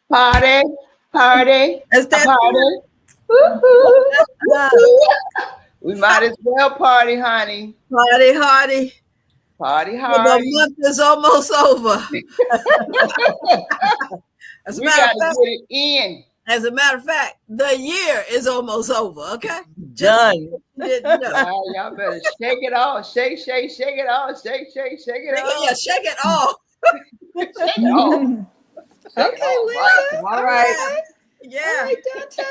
Party, party, Is a that party. We might as well party, honey. Hardy, Hardy? Party The hard. month is almost over. We got to get it in. As a matter of fact, the year is almost over. Okay, Done. Y'all better shake it off. Shake, shake, shake it off. Shake, shake, shake it off. Yeah, shake it off. Shake it off. Okay, Linda. All right. Yeah. All right, Dante.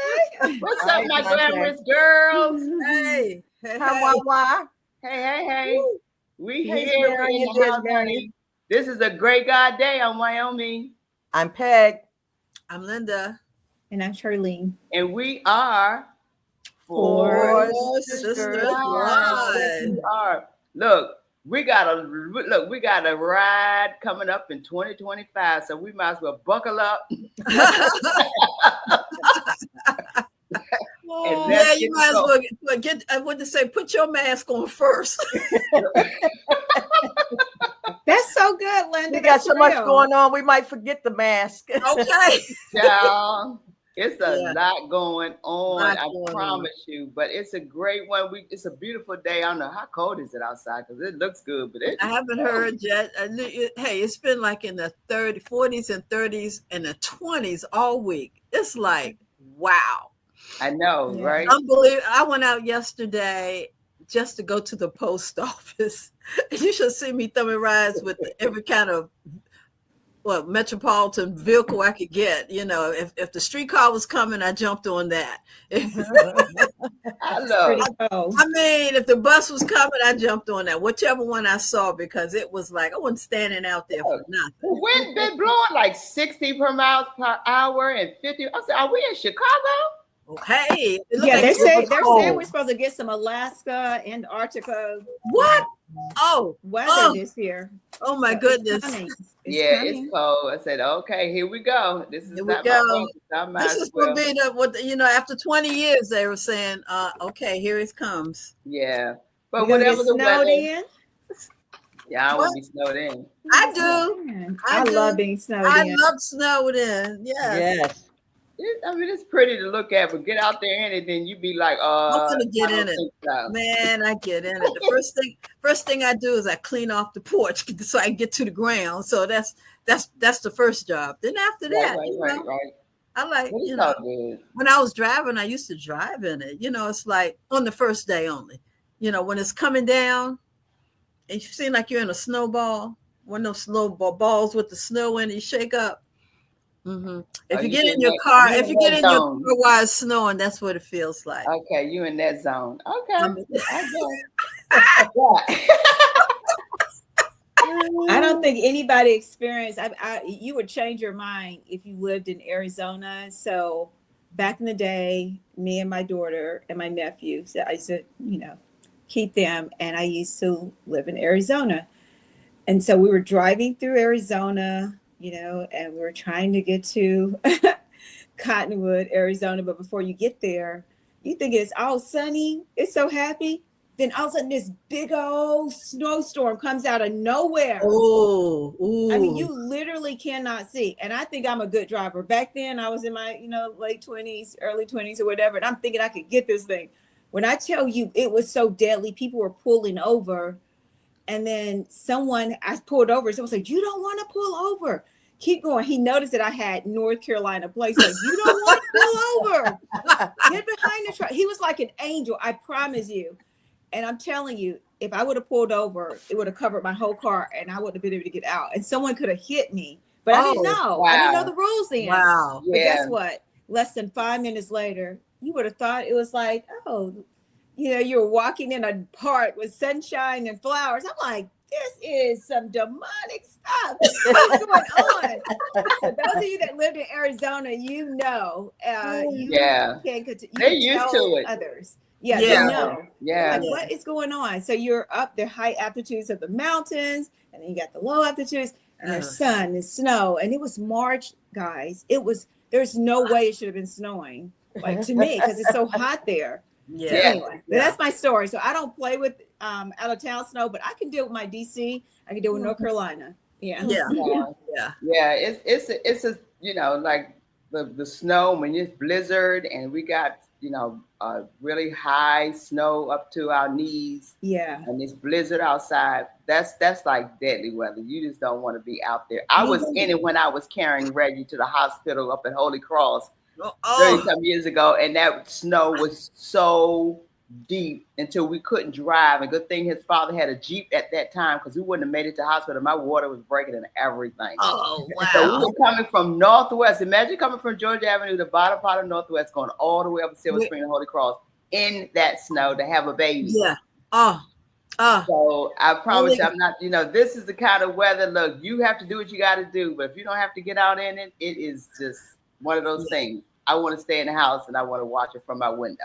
What's up, my glamorous girls? Hey, hey, Why? Hey. We Hey, here Mary, in you the house, did, Mary. honey. This is a great God day on Wyoming. I'm Peg. I'm Linda. And I'm Charlene. And we are 4SistersLIVE. We are. Look, we got a ride coming up in 2025, so we might as well buckle up. Yeah, you might as well get. I want to say, put your mask on first. That's so good, Linda. We got so much going on, we might forget the mask. Okay. Yeah, it's a lot going on. I promise on. you, but it's a great one. It's a beautiful day. I don't know how cold is it outside because it looks good, but I haven't heard yet. Hey, it's been like in the 40s and 30s and the 20s all week. It's like, wow. I know, right? Unbelievable. I went out yesterday just to go to the post office. You should see me thumbing rides with every kind of metropolitan vehicle I could get. You know, if the streetcar was coming, I jumped on that. I mean, if the bus was coming, I jumped on that. Whichever one I saw, because it was like I wasn't standing out there for nothing. When they blowing like 60 miles per hour and 50, I said, are we in Chicago? Hey, yeah, they're saying we're supposed to get some Alaska, Antarctica. What? Weather this year. Oh my goodness. It's cold. I said, okay, here we go. This is not my This is going to be after 20 years they were saying, okay, here it comes. Yeah. But whatever the weather. In? Yeah, I want to be snowed in. I do. I love being snowed in. I love snowed in. Yes. I mean, it's pretty to look at, but get out there in it, then you be like, I'm gonna get in it. So. Man, I get in it. The first thing I do is I clean off the porch so I can get to the ground. So that's the first job. Then after that, right. I like, when I was driving, I used to drive in it. You know, it's like on the first day only. You know, when it's coming down and you seem like you're in a snowball, one of those snowball balls with the snow in it, you shake up. Mm-hmm. If you get in your car, your car while it's snowing, that's what it feels like. Okay, you in that zone. Okay. I don't think anybody experienced. You would change your mind if you lived in Arizona. So back in the day, me and my daughter and my nephew, so I used to, keep them, and I used to live in Arizona, and so we were driving through Arizona. And we were trying to get to Cottonwood, Arizona. But before you get there, you think it's all sunny. It's so happy. Then all of a sudden, this big old snowstorm comes out of nowhere. Oh, I mean, you literally cannot see. And I think I'm a good driver. Back then, I was in my, late 20s, early 20s or whatever. And I'm thinking I could get this thing. When I tell you it was so deadly, people were pulling over. And then I pulled over. Someone said, "You don't want to pull over. Keep going." He noticed that I had North Carolina plates. Like, "You don't want to pull over. Get behind the truck." He was like an angel. I promise you. And I'm telling you, if I would have pulled over, it would have covered my whole car and I wouldn't have been able to get out. And someone could have hit me. But I didn't know. Wow. I didn't know the rules then. Wow. But guess what? Less than 5 minutes later, you would have thought it was like, you're walking in a park with sunshine and flowers. I'm like, this is some demonic stuff. What's going on? So those of you that lived in Arizona, you can continue. They're used to it. Others. Yeah, they know. Yeah. Like, what is going on? So you're up the high altitudes of the mountains, and then you got the low altitudes, and there's sun and snow. And it was March, guys. There's no way it should have been snowing, like, to me, because it's so hot there. Yeah. So anyway, that's my story. So I don't play with out of town snow, but I can deal with my DC. I can deal with North Carolina. Yeah. It's a like the snow, when it's blizzard and we got, really high snow up to our knees. Yeah. And it's blizzard outside. That's like deadly weather. You just don't want to be out there. I was in it when I was carrying Reggie to the hospital up at Holy Cross 30 some years ago, and that snow was so deep until we couldn't drive. And good thing his father had a Jeep at that time, because we wouldn't have made it to the hospital. My water was breaking and everything. Oh, wow. So we were coming from Northwest. Imagine coming from Georgia Avenue, the bottom part of Northwest, going all the way up to Silver Spring and Holy Cross in that snow to have a baby. Yeah. So I promise you, I'm not, this is the kind of weather. Look, you have to do what you got to do. But if you don't have to get out in it, it is just one of those things. I want to stay in the house and I want to watch it from my window.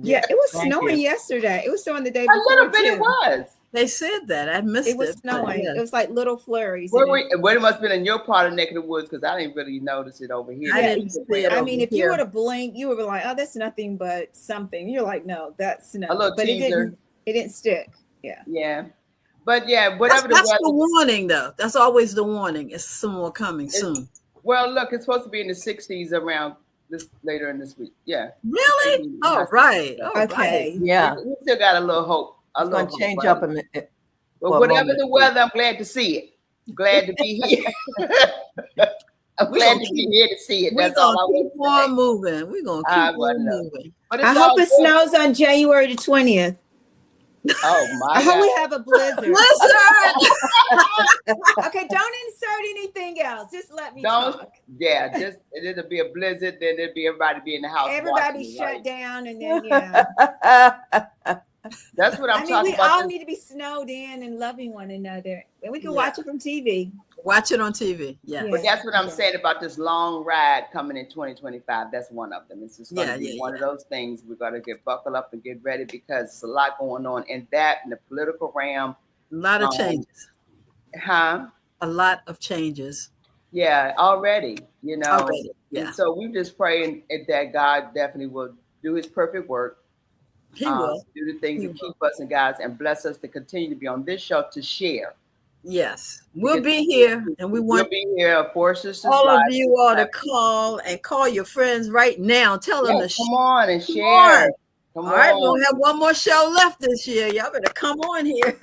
Yeah, it was snowing yesterday. It was snowing the day before. A little bit it was. They said that. I missed it. It was snowing. It was like little flurries. Well, it must have been in your part of neck of the woods, because I didn't really notice it over here. I didn't see it. I mean, if you would have blinked, you would be like, "Oh, that's nothing but something." You're like, "No, that's snow." A little but teaser. It didn't stick. Yeah. Yeah. But yeah, whatever that's the warning, though. That's always the warning. It's some more coming soon. Well, look, it's supposed to be in the 60s around later in this week. Yeah. Really? Oh, right. Okay. Right. Yeah. We still got a little hope. It's going to change up a minute. But whatever the weather, I'm glad to see it. Glad to be here. I'm glad to be here to see it. That's all I want to say. We're going to keep on moving. We're going to keep on moving. I hope it snows on January the 20th. Oh my! I hope we have a blizzard. Okay, don't insert anything else. Just let me talk. Yeah, just it'll be a blizzard. Then it'll be everybody be in the house. Everybody shut down, and then That's what I'm talking about. We all need to be snowed in and loving one another, and we can watch it from TV. Watch it on TV. Yeah. But that's what I'm saying about this long ride coming in 2025. That's one of them. It's just going to be one of those things. We're going to get buckled up and get ready, because there's a lot going on in the political realm. A lot of changes. A lot of changes. Yeah, already, Already, yeah. And so we just praying that God definitely will do his perfect work. He will. Do the things to keep us and guys and bless us to continue to be on this show to share. Yes, we'll be here, and we'll be here. 4SistersLIVE. All of you ought to call your friends right now. Tell them to come on and share. All right, we'll have one more show left this year. Y'all better come on here.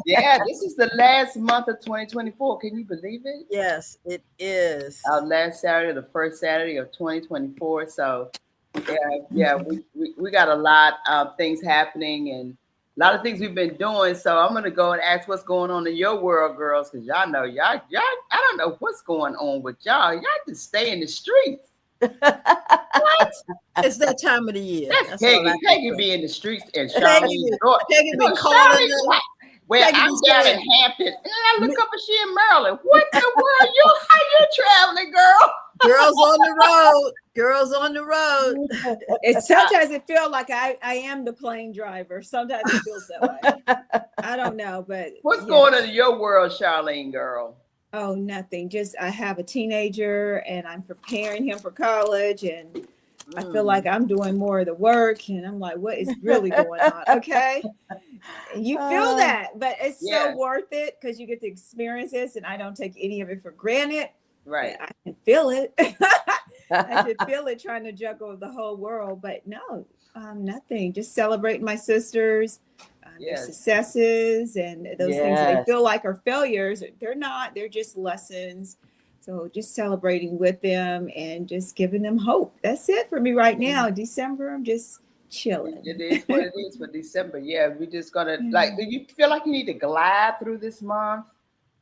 Yeah, this is the last month of 2024. Can you believe it? Yes, it is. Our last Saturday, the first Saturday of 2024. So, we got a lot of things happening and a lot of things we've been doing. So I'm gonna go and ask what's going on in your world, girls, because y'all know y'all. I don't know what's going on with y'all. Y'all just stay in the streets. What? It's that time of the year. That's Peggy be in the streets and Peggy be calling us. Well, I'm down in Hampton, and I look up and she in Maryland. What the world? How you traveling, girl? Girls on the road. Girls on the road. Sometimes it feels like I am the plane driver. Sometimes it feels that way. I don't know, but what's going on in your world, Charlene, girl? Oh, nothing. Just I have a teenager and I'm preparing him for college, and I feel like I'm doing more of the work, and I'm like, what is really going on? Okay. And you feel that, but it's so worth it because you get to experience this, and I don't take any of it for granted. Right. I can feel it. I can feel it trying to juggle the whole world, but no, nothing. Just celebrating my sisters, their successes, and those things they feel like are failures. They're not. They're just lessons. So just celebrating with them and just giving them hope. That's it for me right now. December, I'm just chilling. It is what it is for December. Yeah, we're just gonna do you feel like you need to glide through this month?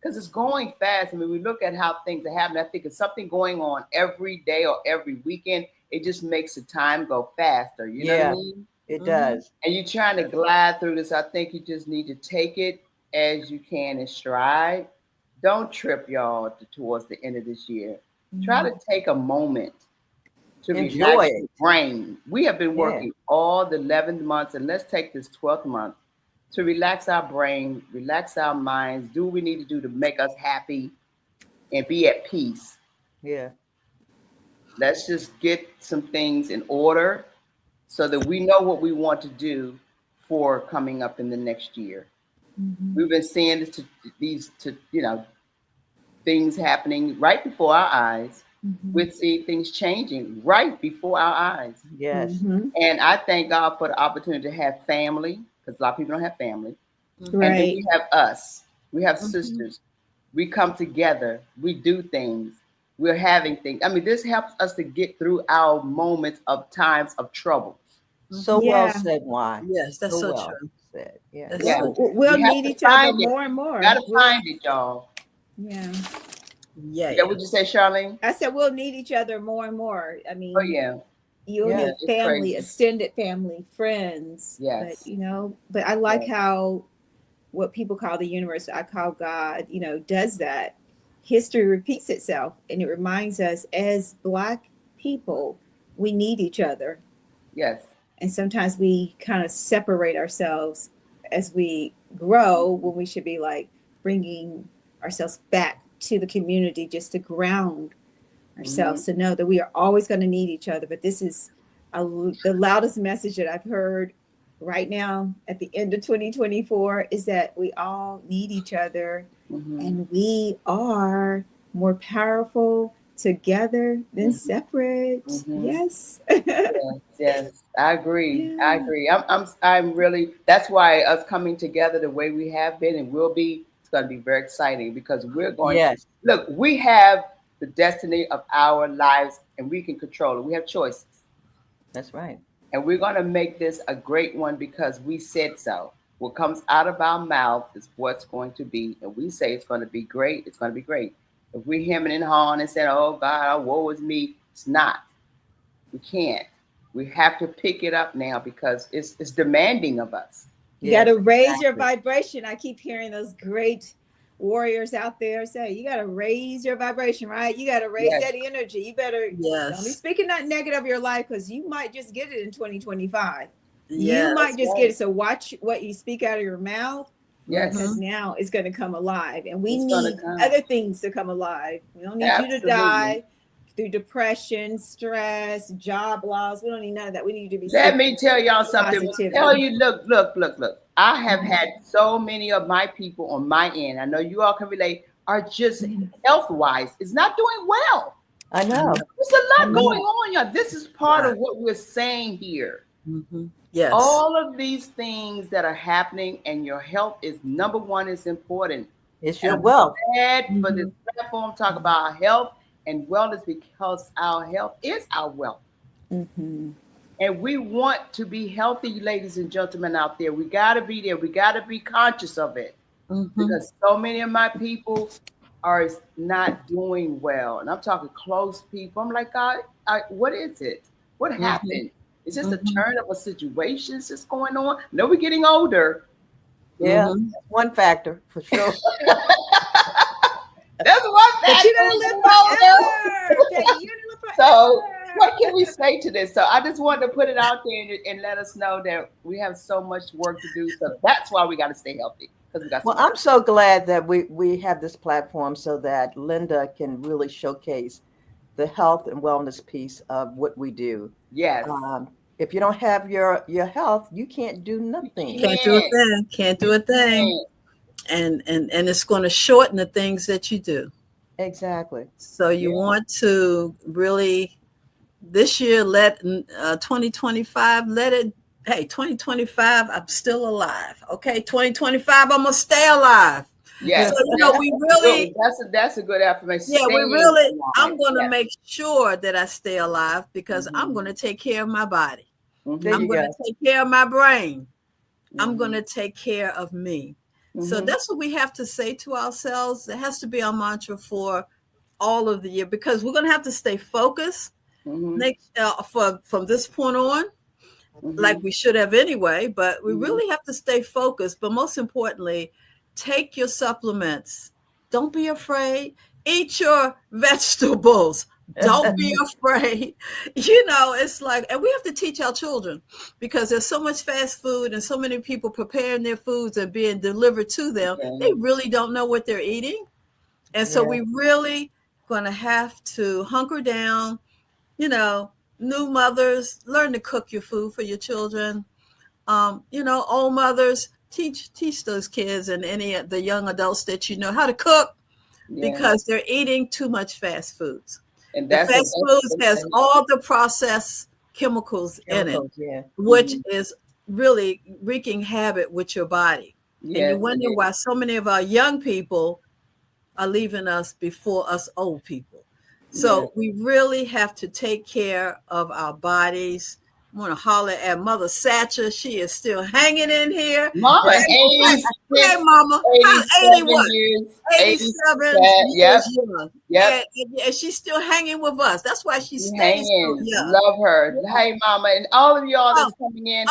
Because it's going fast. I mean, we look at how things are happening. I think it's something going on every day or every weekend. It just makes the time go faster. You know what I mean? It does. And you're trying to glide through this. I think you just need to take it as you can in stride. Don't trip, y'all, towards the end of this year. Try to take a moment to enjoy your brain. We have been working all the 11 months, and let's take this 12th month to relax our brain, relax our minds, do what we need to do to make us happy and be at peace. Yeah. Let's just get some things in order so that we know what we want to do for coming up in the next year. Mm-hmm. We've been seeing these things happening right before our eyes. we see things changing right before our eyes. Yes. And I thank God for the opportunity to have family, because a lot of people don't have family. And then Right. we have us. We have sisters. We come together. We do things. We're having things. I mean, this helps us to get through our moments of times of troubles. So well said, why? Yes, that's so well true. said. Yeah. That's Yeah. so We'll We have need to each other find it. more and more. You gotta We'll- find it, y'all. Yeah. Yeah, what you say, Charlene? I said we'll need each other more and more. I mean, Oh yeah. you'll Yeah, need it's family, crazy. extended family, friends. Yes. But but I like Yes. how what people call the universe, I call God, does that. History repeats itself, and it reminds us as Black people, we need each other. Yes. And sometimes we kind of separate ourselves as we grow when we should be like bringing ourselves back to the community just to ground ourselves to know that we are always going to need each other. But this is the loudest message that I've heard right now at the end of 2024 is that we all need each other, and we are more powerful together than separate. Yes. Yes, I agree. Yeah. I agree. I'm really. That's why us coming together the way we have been and will be. It's going to be very exciting because we're going. Yes. Look, we have the destiny of our lives, and we can control it. We have choices, That's right. and we're going to make this a great one because we said so. What comes out of our mouth is what's going to be, and we say it's going to be great. It's going to be great. If we're hemming and hawing and saying, "Oh God, woe is me," it's not. We can't. We have to pick it up now because it's demanding of us. You got to raise exactly. your vibration. I keep hearing those great warriors out there say, you got to raise your vibration, right? You got to raise that energy. You better don't be speaking that negative of your life because you might just get it in 2025. You might just get it. So watch what you speak out of your mouth. Yes. Because now it's going to come alive. And we need other things to come alive. We don't need you to die through depression, stress, job loss. We don't need none of that. We need you to be. Let me tell y'all something. Tell you, look. I have had so many of my people on my end. I know you all can relate. Are just health-wise, it's not doing well. I know. There's a lot going on, y'all. This is part of what we're saying here. Yes. All of these things that are happening, and your health is number one. Is important. It's your wealth. I'm glad for this platform talk about our health and wellness because our health is our wealth. And we want to be healthy, ladies and gentlemen out there. We got to be there. We got to be conscious of it because so many of my people are not doing well. And I'm talking close people. I'm like, God, what is it? What happened? Is this a turn of a situation that's going on? No, we're getting older. Yeah, one factor for sure. That's one factor. But you're going to live forever. Okay, you're going to live forever. So what can we say to this? So I just wanted to put it out there and let us know that we have so much work to do. So that's why we got to stay healthy. Well, I'm so glad that we have this platform so that Linda can really showcase the health and wellness piece of what we do. Yes. If you don't have your health, you can't do nothing. Can't do a thing. Can't do a thing. And it's going to shorten the things that you do. Exactly. So you want to really this year let 2025 let it. Hey, 2025, I'm still alive. Okay, 2025, I'm gonna stay alive. Yes. So we really that's a good affirmation. Yeah, we really. I'm gonna make sure that I stay alive because I'm gonna take care of my body. I'm gonna take care of my brain. I'm gonna take care of me. So that's what we have to say to ourselves. It has to be our mantra for all of the year because we're gonna have to stay focused from this point on. Like we should have anyway, but we really have to stay focused. But most importantly, take your supplements. Don't be afraid. Eat your vegetables. Don't be afraid. It's like, and we have to teach our children because there's so much fast food and so many people preparing their foods and being delivered to them. They really don't know what they're eating. And so we really going to have to hunker down, new mothers, learn to cook your food for your children. Old mothers, teach those kids and any of the young adults that how to cook because they're eating too much fast foods. And the fast foods has all the processed chemicals in it, which is really wreaking havoc with your body. Yes, and you wonder why so many of our young people are leaving us before us old people. So we really have to take care of our bodies. I want to holler at Mother Satcher. She is still hanging in here. Mama, hey, Mama, 81 years, 87 years young. Yep. And she's still hanging with us. That's why she stays so young. Love her. Yeah. Hey, Mama, and all of y'all that's coming in.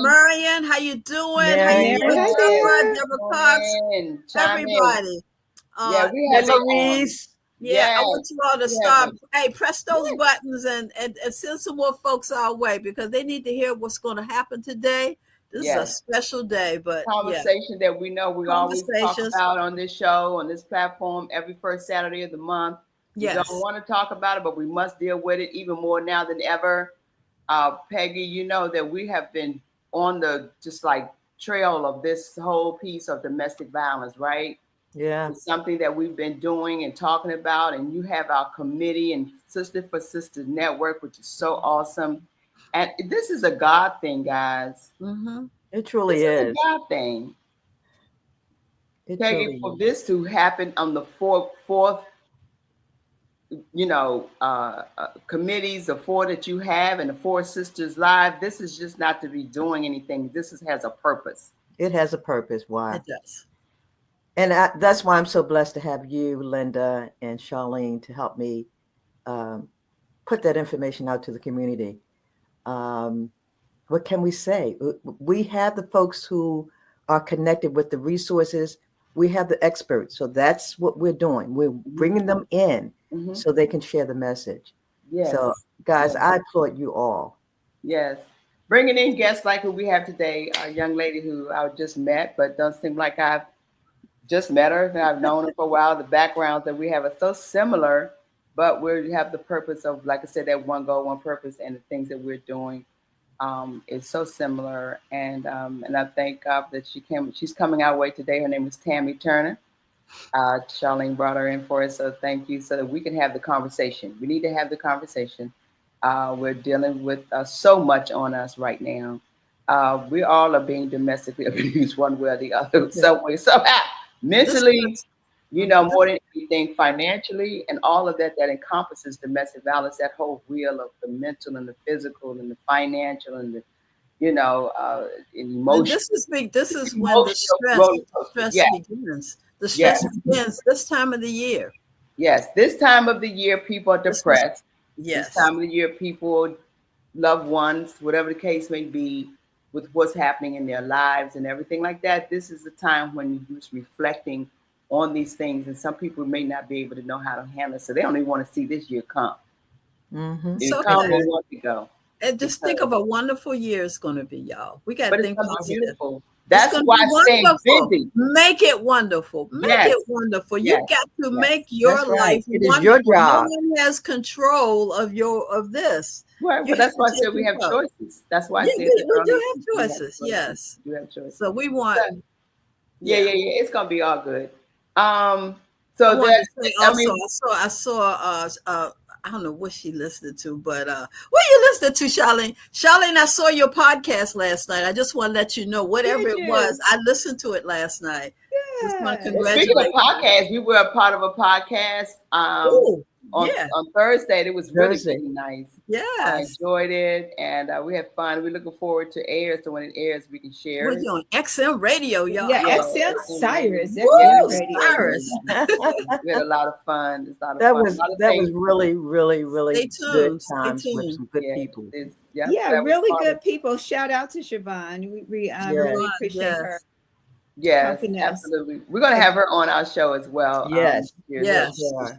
Marion, how you doing? How you doing, Deborah Cox? Everybody. We have Louise. I want you all to stop. Hey, press those buttons and send some more folks our way, because they need to hear what's going to happen today. This is a special day, but conversation that we know we always talk about on this show, on this platform, every first Saturday of the month. We don't want to talk about it, but we must deal with it even more now than ever. Peggy, you know that we have been on the trail of this whole piece of domestic violence, right? Yeah. It's something that we've been doing and talking about, and you have our committee and Sister for Sisters Network, which is so awesome. And this is a God thing, guys. Mm-hmm. It truly is. It's a God thing. Peggy, for this to happen on the fourth, committees, the four that you have, and the 4SistersLIVE, this is just not to be doing anything. This has a purpose. It has a purpose. Why? It does. And that's why I'm so blessed to have you, Linda, and Charlene to help me put that information out to the community. What can we say? We have the folks who are connected with the resources. We have the experts. So that's what we're doing. We're bringing them in so they can share the message. Yes. So, guys, I applaud you all. Yes. Bringing in guests like who we have today, a young lady who I just met, but doesn't seem like I've just met her. I've known her for a while. The backgrounds that we have are so similar, but we have the purpose of, like I said, that one goal, one purpose, and the things that we're doing is so similar. And I thank God that she's coming our way today. Her name is Tammy Turner. Charlene brought her in for us, so thank you, so that we can have the conversation. We need to have the conversation. We're dealing with so much on us right now. We all are being domestically abused one way or the other, some way, somehow. Mentally, more than anything, financially, and all of that encompasses domestic violence, that whole wheel of the mental and the physical and the financial and the, and emotional. This is big. This is when the stress begins. The stress begins this time of the year. Yes, this time of the year, people are depressed. Yes. This time of the year, people, loved ones, whatever the case may be, with what's happening in their lives and everything like that. This is the time when you're just reflecting on these things, and some people may not be able to know how to handle it, so they don't even want to see this year come. Mm-hmm. So they want to go. And just think of a wonderful year it's going to be, y'all. We got to think positive. Beautiful. That's why stay busy. Make it wonderful. Make it wonderful. You got to make your life wonderful. It is your job. No one has control of this. Right, but that's why I said we have choices. That's why I said we do have choices. Yes, you have choices. So we want. Yeah. It's gonna be all good. I saw. I don't know what she listened to, but what you listened to, Charlene? Charlene, I saw your podcast last night. I just want to let you know, whatever it was, I listened to it last night. Yeah. Speaking of podcasts, we were a part of a podcast on Thursday. It was really nice. Yeah, I enjoyed it, and we had fun. We're looking forward to air, so when it airs, we can share it. We're on XM Radio, y'all. Yeah, XM Cyrus. Cyrus. We had a lot of fun. That was really, really, really good times with some good people. Really good people. Shout out to Siobhan. We really appreciate her. Yes, absolutely. We're going to have her on our show as well. Yes. To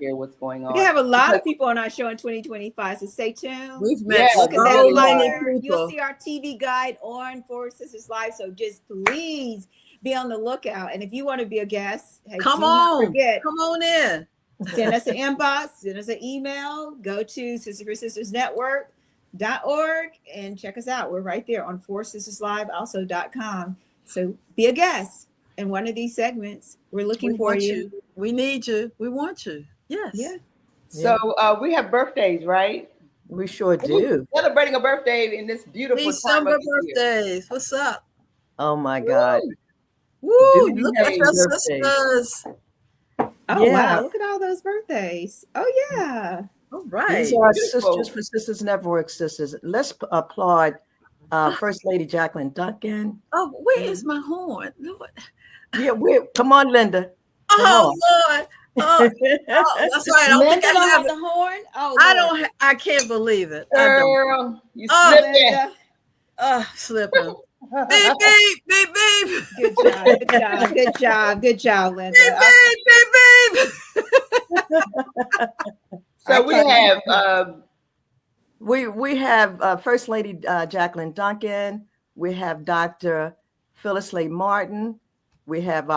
share what's going on. We have a lot of people on our show in 2025, so stay tuned. We've met look at that flyer. You'll see our TV guide on 4SistersLIVE, so just please be on the lookout. And if you want to be a guest, come on in. Send us an inbox, send us an email, go to sisterforsistersnetwork.org and check us out. We're right there on 4SistersLIVE, also.com. So be a guest in one of these segments. We're looking for you. We need you. We want you. Yes. Yeah. So we have birthdays, right? We sure We're do. celebrating a birthday in this beautiful time December of the year. birthdays. What's up? Oh my God. Woo! Do we Look have at Hey, your birthdays? sisters. Oh Yeah. wow, look at all those birthdays. Oh yeah. All These right. are our Beautiful. Sisters for Sisters Network sisters. Let's applaud First Lady Jacqueline Duncan. Oh, where is my horn? Lord. Yeah, come on, Linda. Come Oh on. Lord. Oh, that's right. I don't think Linda I don't have have it. the horn. Oh, I Lord. don't. I can't believe it. I don't. Girl, you Oh, slipping. Linda. Slipping. Beep beep beep beep. Good job. Good job. Good job. Good job, Beep Linda. beep beep beep. So we have First Lady Jacqueline Duncan. We have Dr. Phyllis Lay Martin. We have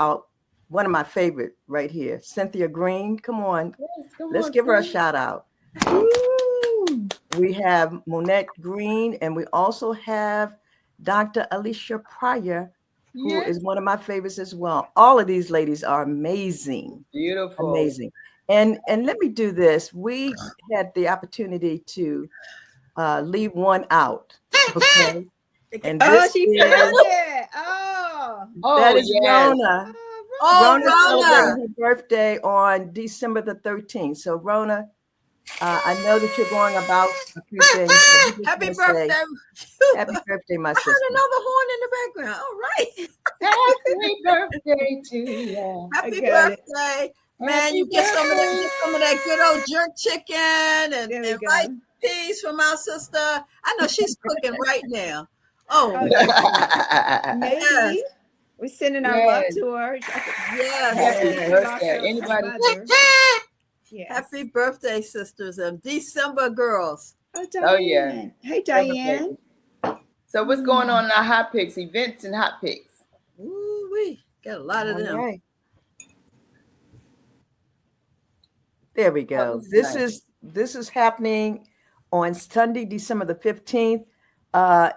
one of my favorite right here, Cynthia Green. Come on, let's give her a shout out. Woo. We have Monette Green, and we also have Dr. Alicia Pryor, who is one of my favorites as well. All of these ladies are amazing. Beautiful. Amazing. And let me do this. We had the opportunity to leave one out. Okay. And She found it. That is Rona. Rona celebrating her birthday on December the 13th. So Rona, I know that you're going about a few things. Happy birthday. Happy birthday, my I sister. heard another horn in the background. All right. Happy birthday to you. Happy birthday. Man, you get some of that good old jerk chicken and rice peas from our sister. I know she's cooking right now. Oh, maybe. Yes. We're sending our love to her. Yes. Anybody? Yes. Happy birthday, sisters and December girls. Oh yeah. Hey, Diane. So what's going on in our hot picks, events and hot picks? Ooh, we got a lot of them. Right. There we go. This is happening on Sunday, December the 15th.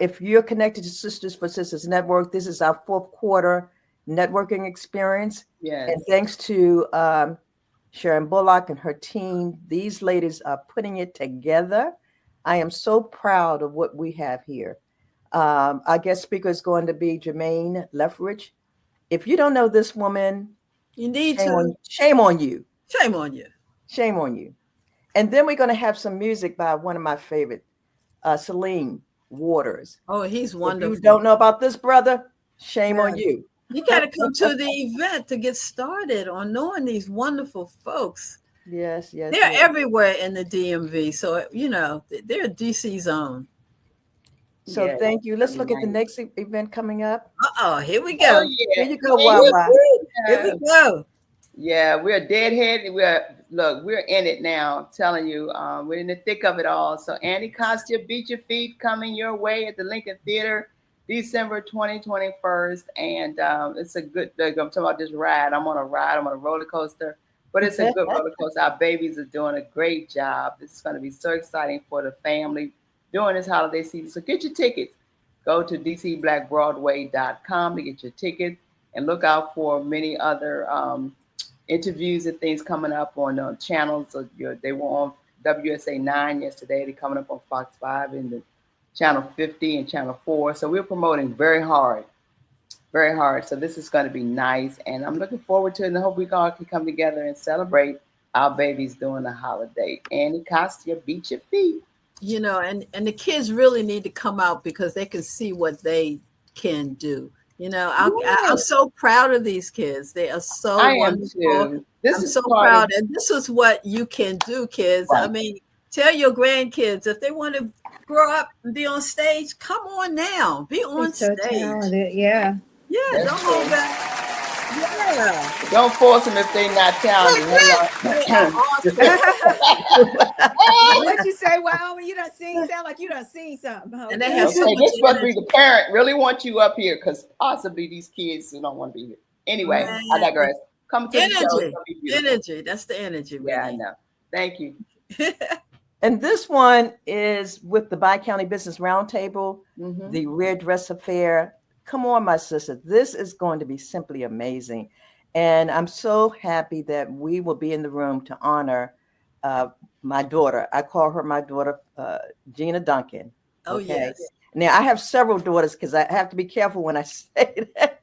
If you're connected to Sisters for Sisters Network, this is our fourth quarter networking experience. Yes. And thanks to Sharon Bullock and her team, these ladies are putting it together. I am so proud of what we have here. Our guest speaker is going to be Jermaine Leffridge. If you don't know this woman, you need shame on you. Shame on you. Shame on you. And then we're going to have some music by one of my favorite, Celine Waters. Oh, he's wonderful. If you don't know about this brother, shame on you. You got to come to the event to get started on knowing these wonderful folks. Yes. They're everywhere in the DMV. So, they're DC's own. So thank you. Let's look at the next event coming up. Here we go. Oh, yeah. Here you go, Wawa. Here we go. Yeah, we're deadhead. We're in it now. I'm telling you, we're in the thick of it all. So Andy Costa, Beat Your Feet coming your way at the Lincoln Theater, December 2021. And it's a good, I'm talking about this ride. I'm on a roller coaster, but it's a good roller coaster. Our babies are doing a great job. This is going to be so exciting for the family during this holiday season. So get your tickets. Go to dcblackbroadway.com to get your tickets and look out for many other interviews and things coming up on channels. So they were on WSA 9 yesterday. They're coming up on Fox 5 and the Channel 50 and Channel 4. So we're promoting very hard. So this is going to be nice. And I'm looking forward to it. And I hope we all can come together and celebrate our babies during the holiday. Annie Costa, Beat Your Feet. And the kids really need to come out because they can see what they can do. I'm so proud of these kids. They are so wonderful. I'm so proud. And this is what you can do, kids. Right. I mean, tell your grandkids if they want to grow up and be on stage, come on now. Be on stage. Talented. Yeah. Don't hold back. Yeah. Don't force them if they're not talented. What you say, wow, you done seen, sound like you done seen something. And they have so this must be the parent really want you up here because possibly these kids who don't want to be here. Anyway, I digress. Come to the show. Energy. That's the energy. Yeah, I know. Thank you. And this one is with the Bi-County Business Roundtable, the Rare Dress Affair. Come on, my sister. This is going to be simply amazing. And I'm so happy that we will be in the room to honor my daughter. I call her my daughter, Gina Duncan. Oh, yes. Now I have several daughters because I have to be careful when I say that.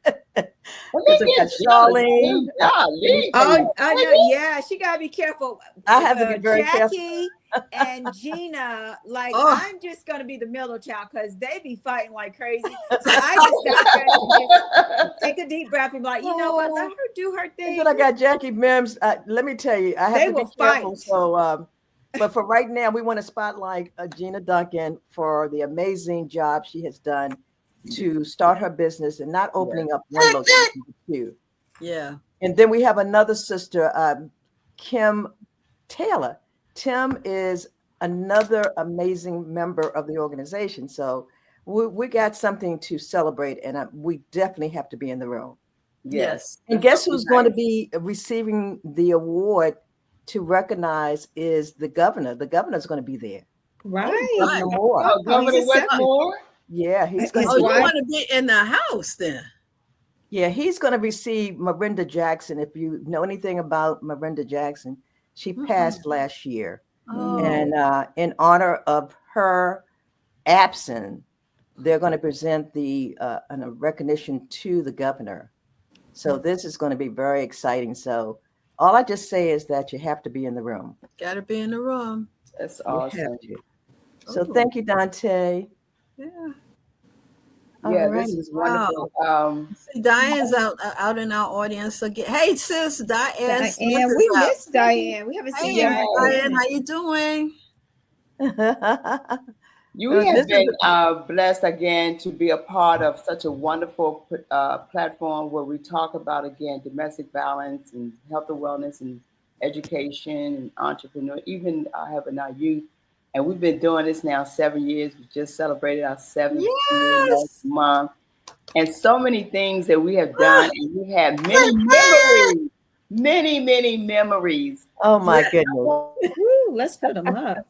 Well, Because I got Charlene. Oh, I know. Yeah, she gotta be careful. I have to be very careful. Jackie and Gina, like I'm just gonna be the middle child because they be fighting like crazy. So I just take a deep breath and be like, you know what? Let her do her thing. Then I got Jackie Mims. Let me tell you, I have to be careful. So, but for right now, we want to spotlight Gina Duncan for the amazing job she has done to start her business and not opening up one location, but two. Yeah. And then we have another sister, Kim Taylor. Tim is another amazing member of the organization. So we got something to celebrate, and we definitely have to be in the room. Yes. And guess who's going to be receiving the award to recognize is the governor. The governor's going to be there. Right. Governor Moore. Oh, Governor Westmore? Yeah, he's going to you want to be in the house then? Yeah, he's going to receive Miranda Jackson. If you know anything about Miranda Jackson, she passed last year. And in honor of her absence, they're going to present the a recognition to the governor. So this is going to be very exciting. So all I just say is that you have to be in the room. Got to be in the room. That's awesome. So thank you, Dante. Yeah. Yeah, this is wonderful. See, Diane's out in our audience again. Hey, sis, Diane. We miss Diane. We haven't seen Diane. Diane, how you doing? You have been blessed again to be a part of such a wonderful platform where we talk about, again, domestic violence and health and wellness and education and entrepreneur, even having our youth. And we've been doing this now 7 years. We just celebrated our 7th year last month. And so many things that we have done. And we have many memories. Many memories. Oh, my goodness. Let's put them up.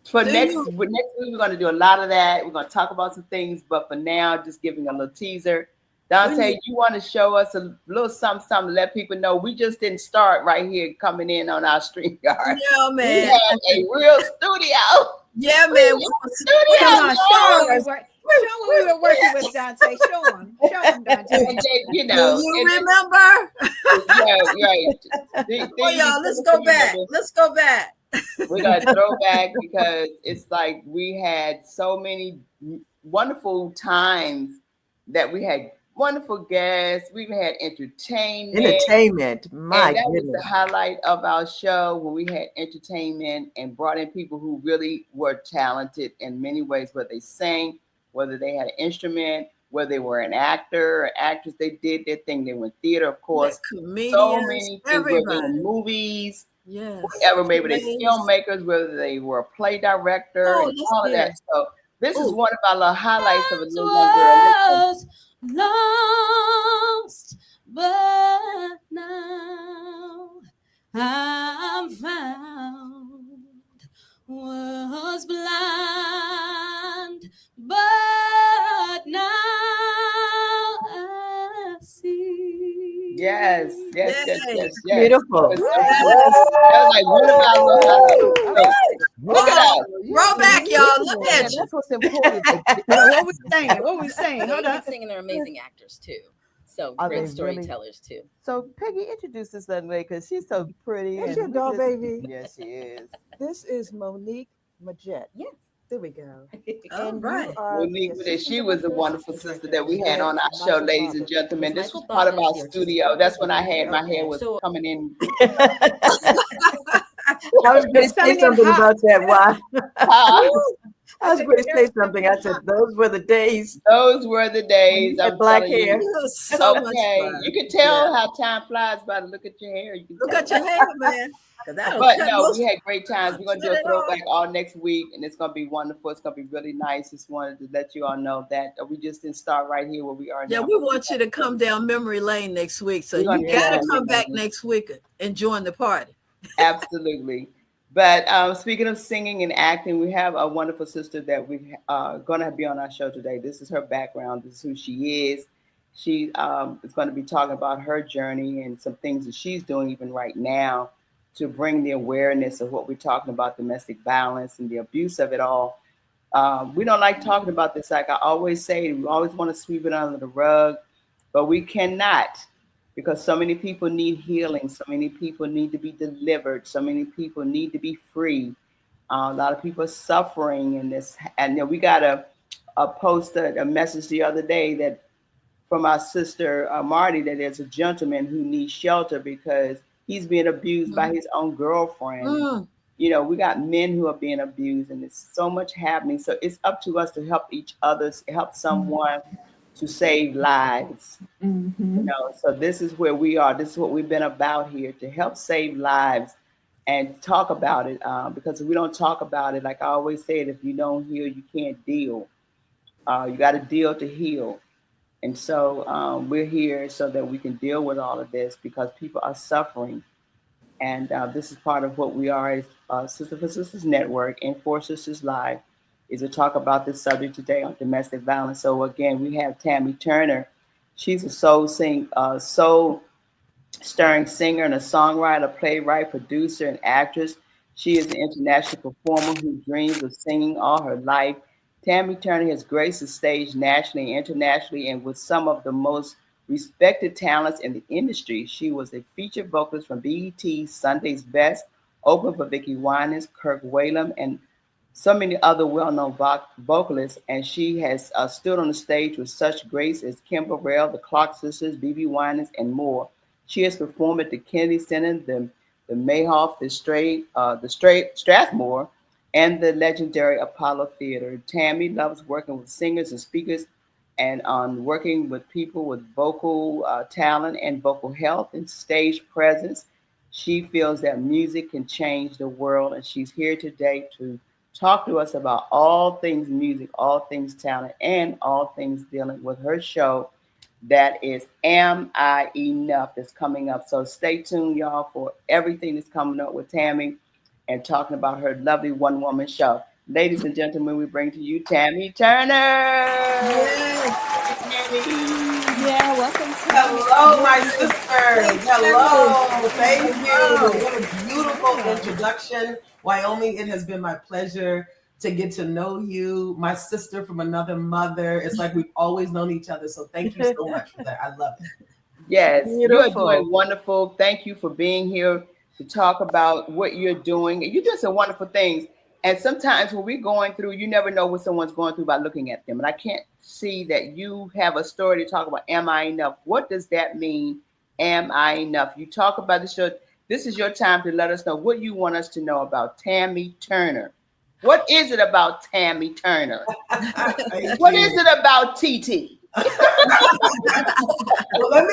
For next week, we're going to do a lot of that. We're going to talk about some things. But for now, just giving a little teaser. Dante, you want to show us a little something to let people know we just didn't start right here coming in on our StreamYard. Yeah, man. We have a real studio. Yeah, man. Show what we were working with, Dante. Show him, Dante. You know, do you remember? Right. Y'all, let's go back. Let's go back. We're going to throw back because it's like we had so many wonderful times that we had wonderful guests. We've had entertainment. My that goodness. was the highlight of our show when we had entertainment and brought in people who really were talented in many ways, whether they sang, whether they had an instrument, whether they were an actor or actress. They did their thing. They went theater, of course. Comedians, so many things, whether they were movies, whatever, maybe they filmmakers, whether they were a play director, and all of that. So this is one of our little highlights of a little longer. Lost, but now I'm found. Was blind, but now I see. Yes. Beautiful. That was like one of our little highlights. Look at us. Roll back, y'all. Look at you. That's what's important. What we saying? Hold on. Singing, they're amazing actors too. So great storytellers too. So Peggy, introduce this young lady because she's so pretty. Is your doll baby? Yes, she is. This is Monique Majette. Yes. There we go. All right. Monique, she was a wonderful sister that we had on our show, ladies and gentlemen. This was part of our studio. That's when I had my hair was coming in. I was going to say something about that. Why? I was going to say something. I said, those were the days. Those were the days. Of black hair. Okay. You can tell how time flies by the look at your hair. You can look at your hair, man. But no, we had great times. We're going to do a throwback all next week, and it's going to be wonderful. It's going to be really nice. Just wanted to let you all know that we just didn't start right here where we are now. Yeah, we want you to come down memory lane next week. So you got to come back next week and join the party. Absolutely. But speaking of singing and acting, we have a wonderful sister that we are going to be on our show today. This is her background. This is who she is. She is going to be talking about her journey and some things that she's doing even right now to bring the awareness of what we're talking about, domestic violence and the abuse of it all. We don't like talking about this. Like I always say, we always want to sweep it under the rug, but we cannot, because so many people need healing. So many people need to be delivered. So many people need to be free. A lot of people are suffering in this. And we got a post, a message the other day that from our sister Marty, that there's a gentleman who needs shelter because he's being abused by his own girlfriend. We got men who are being abused, and there's so much happening. So it's up to us to help each other, help someone to save lives. So this is where we are. This is what we've been about here, to help save lives and talk about it. Because if we don't talk about it, like I always say, if you don't heal, you can't deal. You got to deal to heal. And so we're here so that we can deal with all of this, because people are suffering. And this is part of what we are as Sister for Sisters Network and 4Sisters Live, is to talk about this subject today on domestic violence. So again, we have Tammy Turner. She's a soul stirring singer and a songwriter, playwright, producer, and actress. She is an international performer who dreams of singing all her life. Tammy Turner has graced the stage nationally and internationally, and with some of the most respected talents in the industry. She was a featured vocalist from BET's Sunday's Best, opened for Vicki Winans, Kirk Whalum, and so many other well-known vocalists. And she has stood on the stage with such grace as Kim Burrell, the Clark Sisters, BB Winans, and more. She has performed at the Kennedy Center, the Mayhoff, the Strathmore, and the legendary Apollo Theater. Tammy loves working with singers and speakers, and on working with people with vocal talent and vocal health and stage presence. She feels that music can change the world, and she's here today to talk to us about all things music, all things talent, and all things dealing with her show that is Am I Enough, that's coming up. So stay tuned, y'all, for everything that's coming up with Tammy and talking about her lovely one-woman show. Ladies and gentlemen, we bring to you Tammy Turner. Yeah, welcome. Hello, my sisters. Hello. Thank you. What a beautiful introduction. Wyoming, it has been my pleasure to get to know you, my sister from another mother. It's like we've always known each other. So thank you so much for that. I love it. Yes, Beautiful. you are doing wonderful. Thank you for being here to talk about what you're doing. You're doing some wonderful things. And sometimes when we're going through, you never know what someone's going through by looking at them. And I can't see that you have a story to talk about. Am I enough? What does that mean? Am I enough? You talk about the show. This is your time to let us know what you want us to know about Tammy Turner. What is it about Tammy Turner? What is it about TT? Well, let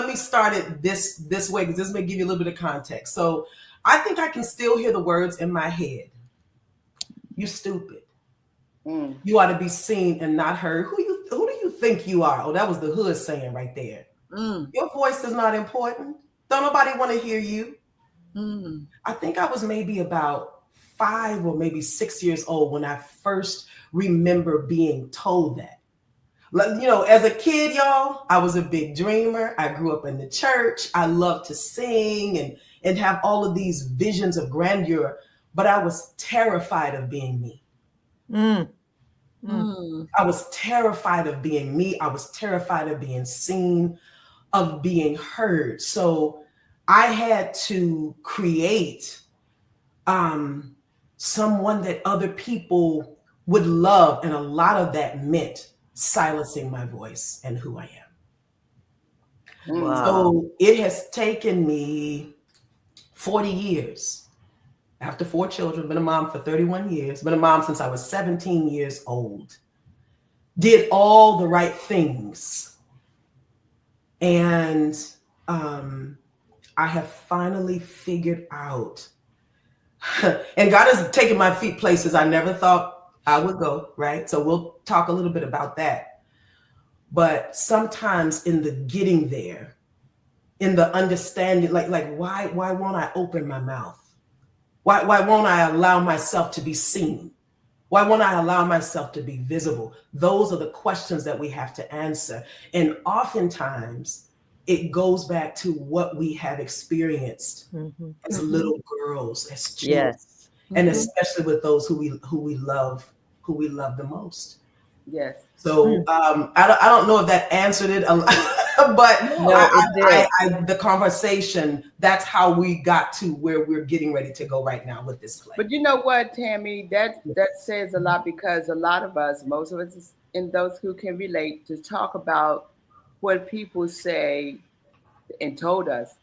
me start it this way, because this may give you a little bit of context. So I think I can still hear the words in my head. You stupid. You ought to be seen and not heard. Who do you think you are? Oh, that was the hood saying right there. Your voice is not important. Don't nobody want to hear you. I think I was maybe about 5 or maybe 6 years old when I first remember being told that. You know, as a kid, y'all, I was a big dreamer. I grew up in the church. I loved to sing and have all of these visions of grandeur, but I was terrified of being me. I was terrified of being me. I was terrified of being seen, of being heard. So I had to create someone that other people would love. And a lot of that meant silencing my voice and who I am. Wow. So it has taken me 40 years. After 4 children, been a mom for 31 years, been a mom since I was 17 years old. Did all the right things. And I have finally figured out, and God has taken my feet places I never thought I would go, right? So we'll talk a little bit about that. But sometimes in the getting there, in the understanding, like why won't I open my mouth? Why won't I allow myself to be seen? Why won't I allow myself to be visible? Those are the questions that we have to answer. And oftentimes it goes back to what we have experienced as little girls, as children, Yes. and especially with those who we love the most. Yes. So I don't know if that answered it, but No, it did. the conversation, that's how we got to where we're getting ready to go right now with this play. But you know what, Tammy, that says a lot, because a lot of us, most of us, and those who can relate, to talk about what people say and told us,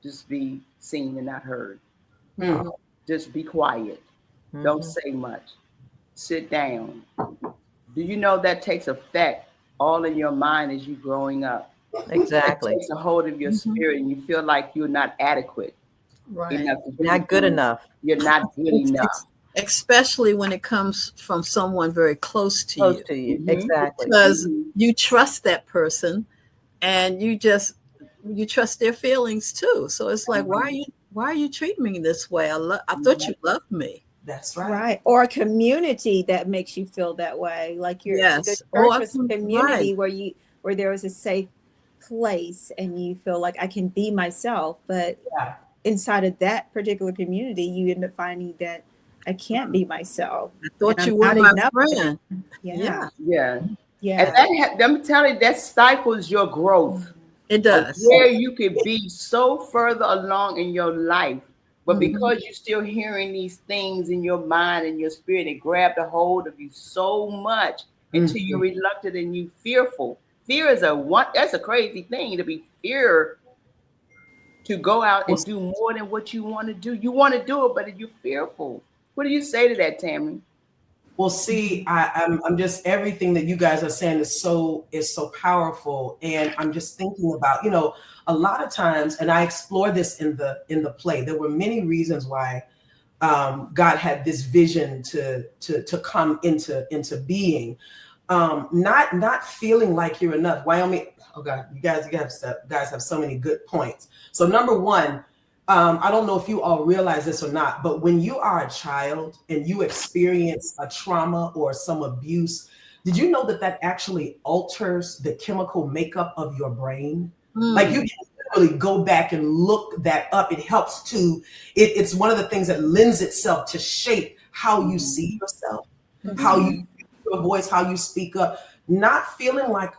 just be seen and not heard. Just be quiet. Don't say much. Sit down. Do you know that takes effect all in your mind as you're growing up? Exactly. It takes a hold of your spirit, and you feel like you're not adequate. Right. Enough to do Not good enough. You're not good enough. Especially when it comes from someone very close to Close you. to you. Exactly. Because you trust that person, and you trust their feelings too. So it's like, why are you treating me this way? I thought you loved me. That's right. Right. Or a community that makes you feel that way. Like the church was a community where there was a safe place and you feel like I can be myself. But inside of that particular community, you end up finding that I can't be myself. I thought you were my friend. Yeah. And I'm telling you, that stifles your growth. It does. Where you could be so further along in your life, but because you're still hearing these things in your mind and your spirit, it grabbed a hold of you so much until you're reluctant and you fearful. Fear is that's a crazy thing, to be fear, to go out and do more than what you want to do. You want to do it, but you're fearful. What do you say to that, Tammy? Well, see, I'm just, everything that you guys are saying is so powerful, and I'm just thinking about, a lot of times, and I explore this in the play. There were many reasons why God had this vision to come into being. Not feeling like you're enough. Wyoming. Oh God, you guys have so many good points. So number one. I don't know if you all realize this or not, but when you are a child and you experience a trauma or some abuse, did you know that actually alters the chemical makeup of your brain? Like, you can literally go back and look that up. It helps it's one of the things that lends itself to shape how you see yourself, how you use your voice, how you speak up, not feeling like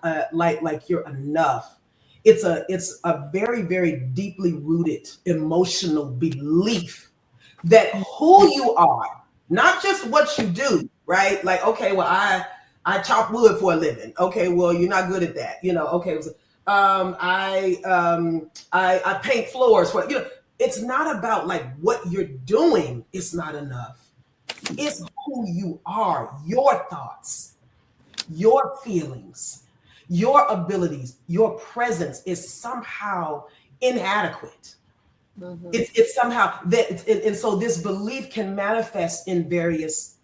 you're enough. It's a very, very deeply rooted emotional belief that who you are, not just what you do, right? Like, okay, well, I chop wood for a living. Okay, well, you're not good at that. Okay, I paint floors for, it's not about like what you're doing. It's not enough. It's who you are, your thoughts, your feelings, your abilities, your presence is somehow inadequate. It's somehow that, and so this belief can manifest in various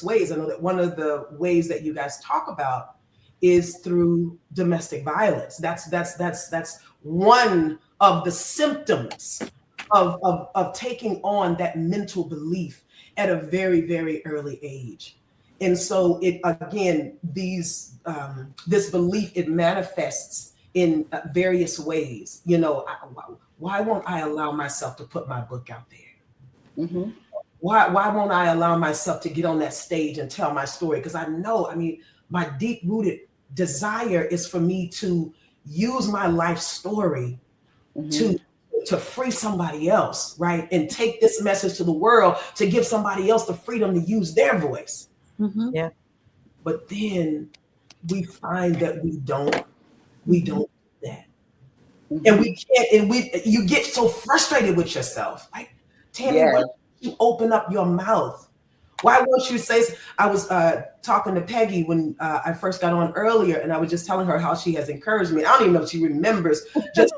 ways. I know that one of the ways that you guys talk about is through domestic violence. That's one of the symptoms of taking on that mental belief at a very, very early age. And so it, again, this belief, it manifests in various ways. Why won't I allow myself to put my book out there? Why won't I allow myself to get on that stage and tell my story? Because my deep rooted desire is for me to use my life story to free somebody else, right? And take this message to the world to give somebody else the freedom to use their voice. Yeah. But then we find that we don't do that. And we can't, and you get so frustrated with yourself. Like, Tammy, why don't you open up your mouth? Why won't you say? I was talking to Peggy when I first got on earlier, and I was just telling her how she has encouraged me. I don't even know if she remembers just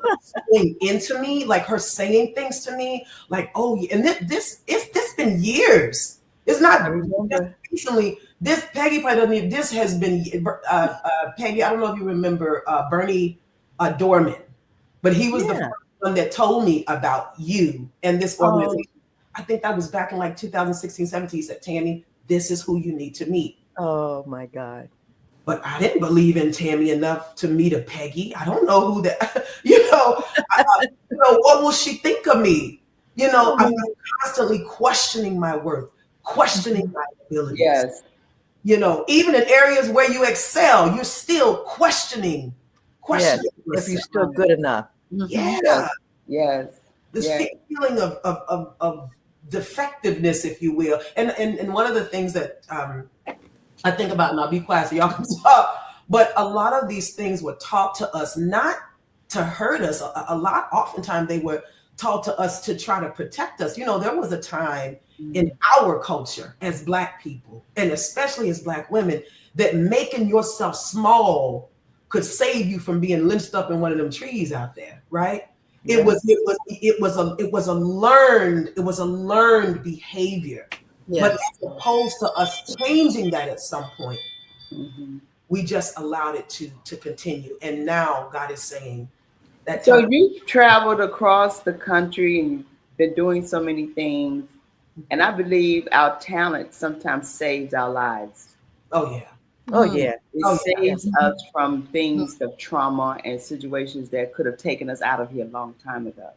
going into me, like her saying things to me, like, "Oh," and this been years. It's not just recently. This Peggy probably doesn't. This has been Peggy. I don't know if you remember Bernie Dorman, but he was the first one that told me about you and this organization. I think that was back in like 2016, 17. He said, "Tammy, This is who you need to meet. Oh my God. But I didn't believe in Tammy enough to meet a Peggy. I don't know who that, you know, what will she think of me? You know, I'm constantly questioning my worth, questioning my abilities. Yes. You know, even in areas where you excel, you're still questioning Yes, if you're still good enough. Yeah. Yes. This feeling of defectiveness, if you will. And one of the things that I think about, and I'll be quiet so y'all can talk, but a lot of these things were taught to us not to hurt us. Oftentimes they were taught to us to try to protect us. You know, there was a time in our culture as Black people, and especially as Black women, that making yourself small could save you from being lynched up in one of them trees out there, right? Yes. It was a learned behavior. Yes. But as opposed to us changing that at some point, we just allowed it to continue. And now God is saying that. So you've traveled across the country and you've been doing so many things. And I believe our talent sometimes saves our lives. Oh, yeah. Oh, yeah. It saves us from things of trauma and situations that could have taken us out of here a long time ago.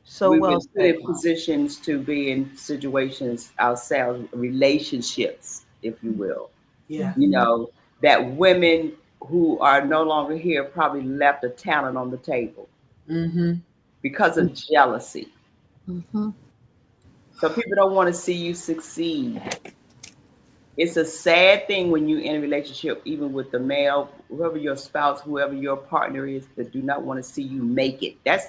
So we've well been put in positions to be in situations ourselves, relationships, if you will. Yeah. You know, that women who are no longer here probably left a talent on the table because of jealousy. So people don't want to see you succeed. It's a sad thing when you're in a relationship, even with the male, whoever your spouse, whoever your partner is, that do not want to see you make it. That's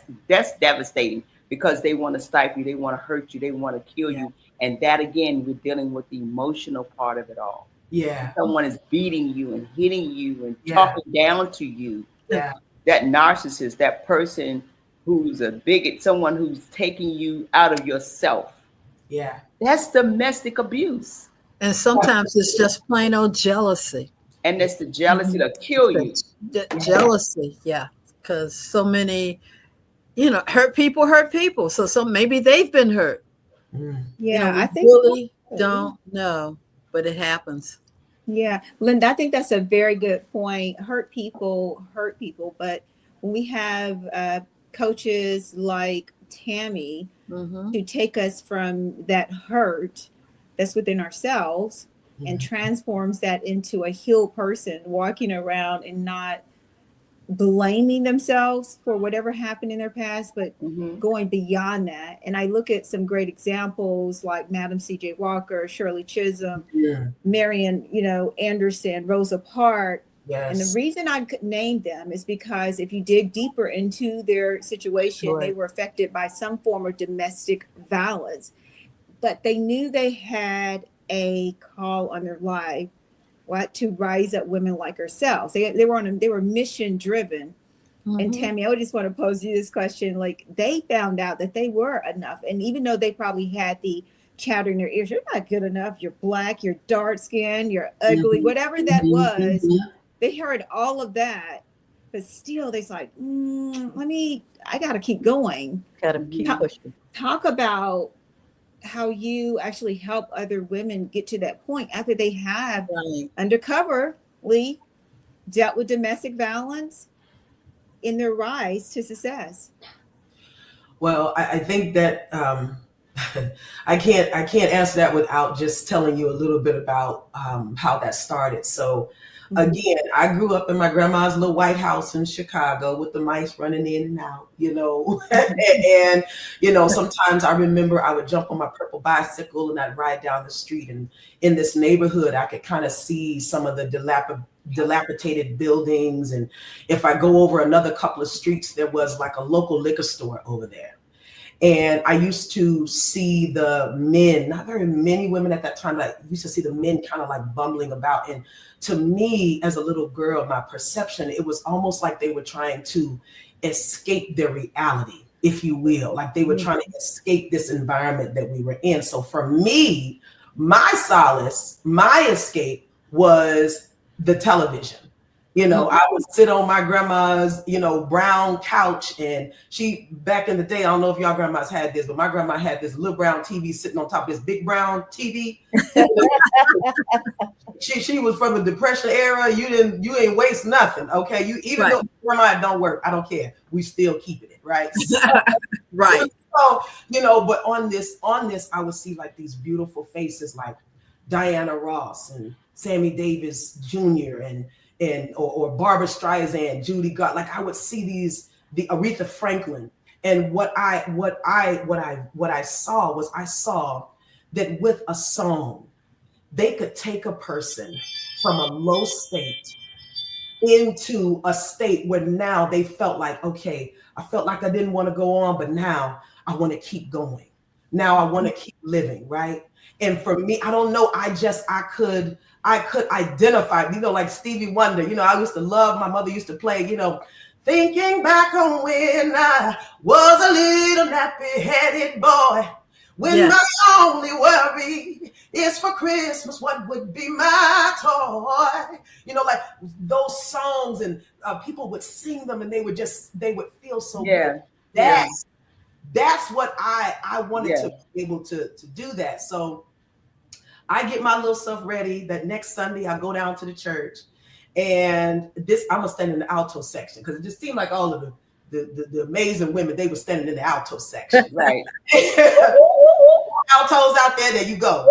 devastating because they want to stifle you, they want to hurt you, they want to kill you. And that, again, we're dealing with the emotional part of it all. Yeah. Someone is beating you and hitting you and talking down to you. Yeah. That narcissist, that person who's a bigot, someone who's taking you out of yourself. Yeah. That's domestic abuse. And sometimes it's just plain old jealousy. And that's the jealousy to kill you. Jealousy, yeah. Because so many, you know, hurt people. So maybe they've been hurt. Yeah, I think really don't know, but it happens. Yeah, Linda, I think that's a very good point. Hurt people. But when we have coaches like Tammy to take us from that hurt that's within ourselves and transforms that into a healed person walking around and not blaming themselves for whatever happened in their past, but going beyond that. And I look at some great examples like Madam C.J. Walker, Shirley Chisholm, Marian, Anderson, Rosa Parks. Yes. And the reason I could name them is because if you dig deeper into their situation, they were affected by some form of domestic violence, but they knew they had a call on their life, to rise up women like ourselves. They were mission driven. And Tammy, I would just want to pose you this question. Like, they found out that they were enough. And even though they probably had the chatter in their ears, you're not good enough, you're Black, you're dark skinned, you're ugly, whatever that was, they heard all of that, but still they's like, I got to keep going. Got to keep pushing. Talk about how you actually help other women get to that point after they have undercoverly dealt with domestic violence in their rise to success. Well, I think that I can't answer that without just telling you a little bit about how that started. So again, I grew up in my grandma's little white house in Chicago with the mice running in and out, and, sometimes I remember I would jump on my purple bicycle and I'd ride down the street, and in this neighborhood, I could kind of see some of the dilapidated buildings. And if I go over another couple of streets, there was like a local liquor store over there. And I used to see the men, not very many women at that time, but I used to see the men kind of like bumbling about. And to me, as a little girl, my perception, it was almost like they were trying to escape their reality, if you will. Like they were trying to escape this environment that we were in. So for me, my solace, my escape was the television. You know, I would sit on my grandma's, you know, brown couch, and she, back in the day, I don't know if y'all grandmas had this, but my grandma had this little brown TV sitting on top of this big brown TV. She was from the Depression era. You ain't waste nothing. Okay. Even though grandma don't work, I don't care. We still keeping it, right? So, right. So, you know, but on this, I would see like these beautiful faces like Diana Ross and Sammy Davis Jr. or Barbara Streisand, Judy Garland. Like I would see the Aretha Franklin. And what I saw that with a song, they could take a person from a low state into a state where now they felt like, okay, I felt like I didn't want to go on, but now I want to keep going. Now I want to keep living, right? And for me, I don't know, I could identify, you know, like Stevie Wonder, you know, I used to love, my mother used to play, you know, thinking back on when I was a little nappy-headed boy, when my only worry is for Christmas, what would be my toy? You know, like those songs, and people would sing them, and they would feel so good. That's what I wanted to be able to do that. So I get my little stuff ready. That next Sunday, I go down to the church, and I'm gonna stand in the alto section because it just seemed like all of the amazing women, they were standing in the alto section, right? Altos out there you go.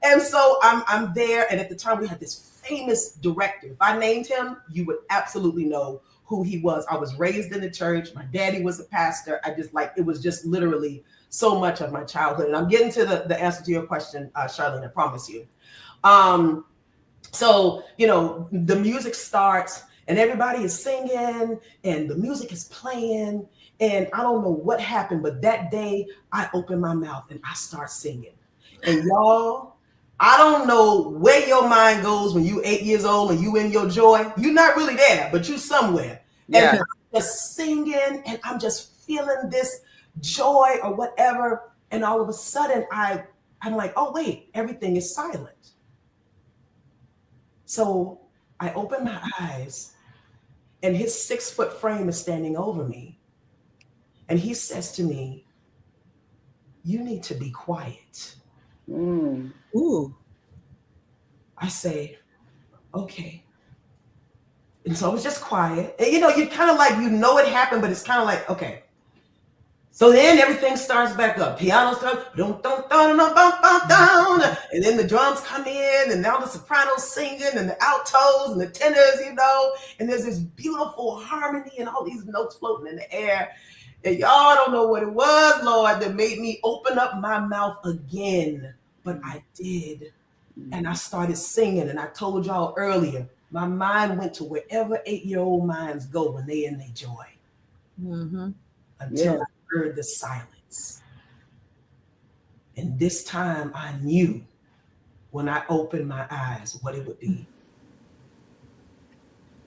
And so I'm there, and at the time we had this famous director. If I named him, you would absolutely know who he was. I was raised in the church. My daddy was a pastor. It was just literally so much of my childhood. And I'm getting to the answer to your question, Charlene, I promise you. So, you know, the music starts and everybody is singing and the music is playing. And I don't know what happened, but that day I opened my mouth and I start singing. And y'all, I don't know where your mind goes when you 8 years old and you in your joy. You're not really there, but you somewhere. And I'm just singing and I'm just feeling this joy or whatever. And all of a sudden I'm like, oh wait, everything is silent. So I open my eyes and his 6-foot frame is standing over me. And he says to me, you need to be quiet. Ooh. I say, okay. And so I was just quiet. And you know, you kind of like, you know it happened, but it's kind of like, okay. So then everything starts back up. Piano starts, and then the drums come in, and now the sopranos singing, and the altos and the tenors, you know, and there's this beautiful harmony and all these notes floating in the air. And y'all don't know what it was, Lord, that made me open up my mouth again. But I did. And I started singing. And I told y'all earlier, my mind went to wherever 8-year-old minds go when they in their joy. Until I heard the silence. And this time I knew when I opened my eyes what it would be.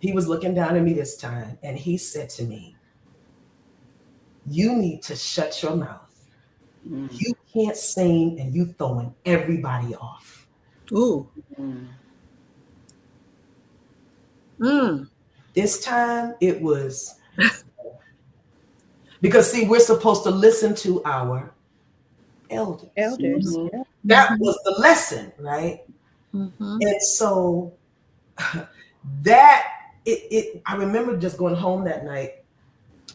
He was looking down at me this time and he said to me, you need to shut your mouth. You can't sing and you throwing everybody off. Ooh. This time it was because see, we're supposed to listen to our elders. That was the lesson, right? And so that I remember just going home that night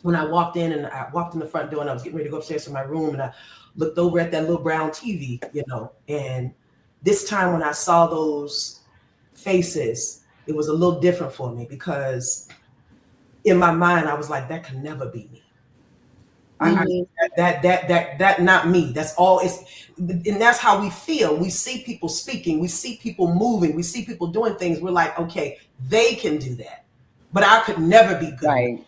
when I walked in and I walked in the front door and I was getting ready to go upstairs to my room and I looked over at that little brown TV, you know, and this time when I saw those faces, it was a little different for me because in my mind, I was like, that can never be me. That not me. That's all and that's how we feel. We see people speaking, we see people moving, we see people doing things. We're like, okay, they can do that, but I could never be good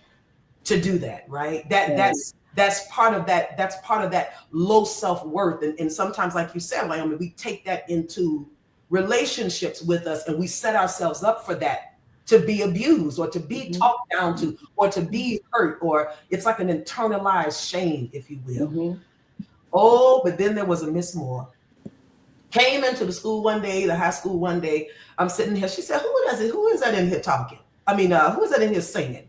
to do that, right? That's part of that. That's part of that low self-worth. And sometimes, like you said, Naomi, we take that into relationships with us and we set ourselves up for that, to be abused or to be talked down to or to be hurt, or it's like an internalized shame, if you will. Oh, but then there was a Miss Moore Came into the school one day, the high school one day. I'm sitting here. She said, who is that in here talking? I mean, who is that in here singing?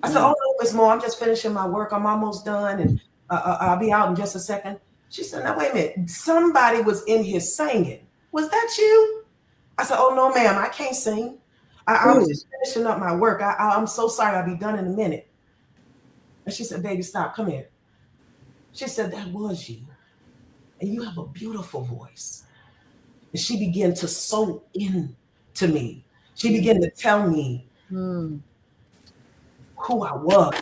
I said, oh, no, Miss Moore, I'm just finishing my work. I'm almost done, and I'll be out in just a second. She said, now, wait a minute. Somebody was in here singing. Was that you? I said, oh, no, ma'am, I can't sing. I was just finishing up my work. I'm so sorry. I'll be done in a minute. And she said, baby, stop. Come here. She said, that was you. And you have a beautiful voice. And she began to sow into me. She began to tell me who I was.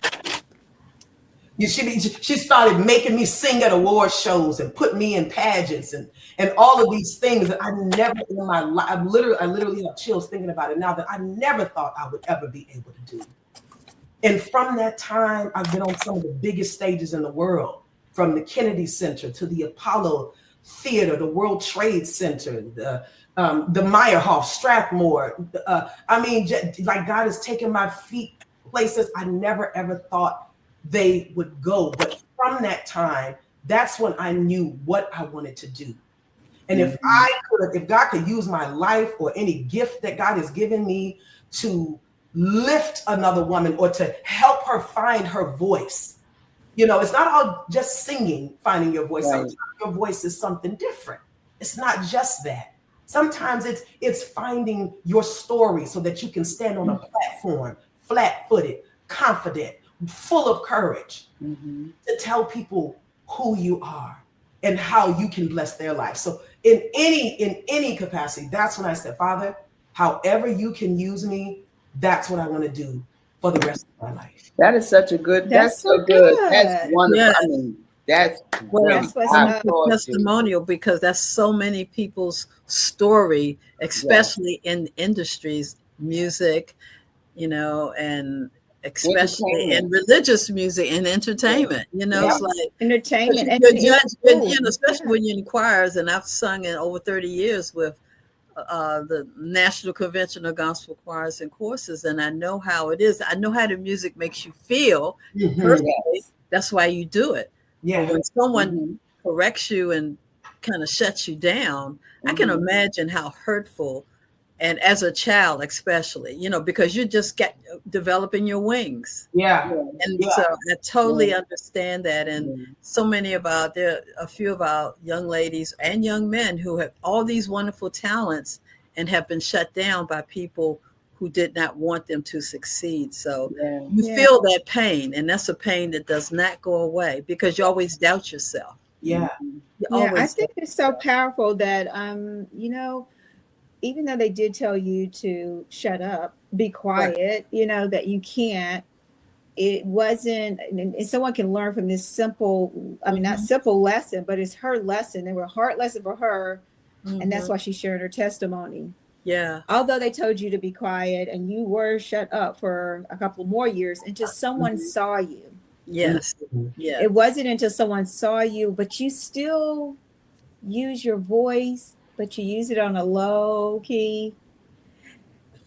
She started making me sing at award shows and put me in pageants and all of these things that I never in my life, I literally have chills thinking about it now, that I never thought I would ever be able to do. And from that time, I've been on some of the biggest stages in the world, from the Kennedy Center to the Apollo Theater, the World Trade Center, the Meyerhoff, Strathmore. I mean, like God has taken my feet places I never ever thought they would go. But from that time, that's when I knew what I wanted to do. And if God could use my life or any gift that God has given me to lift another woman or to help her find her voice, you know, it's not all just singing, finding your voice. Right. Sometimes your voice is something different. It's not just that. Sometimes it's finding your story so that you can stand on a platform, flat-footed, confident, full of courage to tell people who you are and how you can bless their life. So in any capacity, that's when I said, Father, however you can use me, that's what I want to do for the rest of my life. That is such a good. That's so good. That's wonderful. Yeah. I mean, that's testimonial, because that's so many people's story, especially in industries, music, you know, and especially in religious music and entertainment. You know, it's like entertainment, and especially when you're in choirs. And I've sung in over 30 years with the National Convention of Gospel Choirs and Courses, and I know how it is. I know how the music makes you feel personally. Yes. That's why you do it. Yeah. But when someone corrects you and kind of shuts you down, I can imagine how hurtful, and as a child especially, you know, because you just get developing your wings. Yeah. And so I totally understand that. And so many of there are a few of our young ladies and young men who have all these wonderful talents and have been shut down by people who did not want them to succeed. So you feel that pain, and that's a pain that does not go away because you always doubt yourself. Yeah. I think it's so powerful that, you know, even though they did tell you to shut up, be quiet, you know, that you can't, it wasn't, and someone can learn from this simple, I mean, not simple lesson, but it's her lesson. It was a hard lesson for her. And that's why she shared her testimony. Yeah. Although they told you to be quiet and you were shut up for a couple more years until someone saw you. Yes. Yeah. It wasn't until someone saw you, but you still use your voice, but you use it on a low key.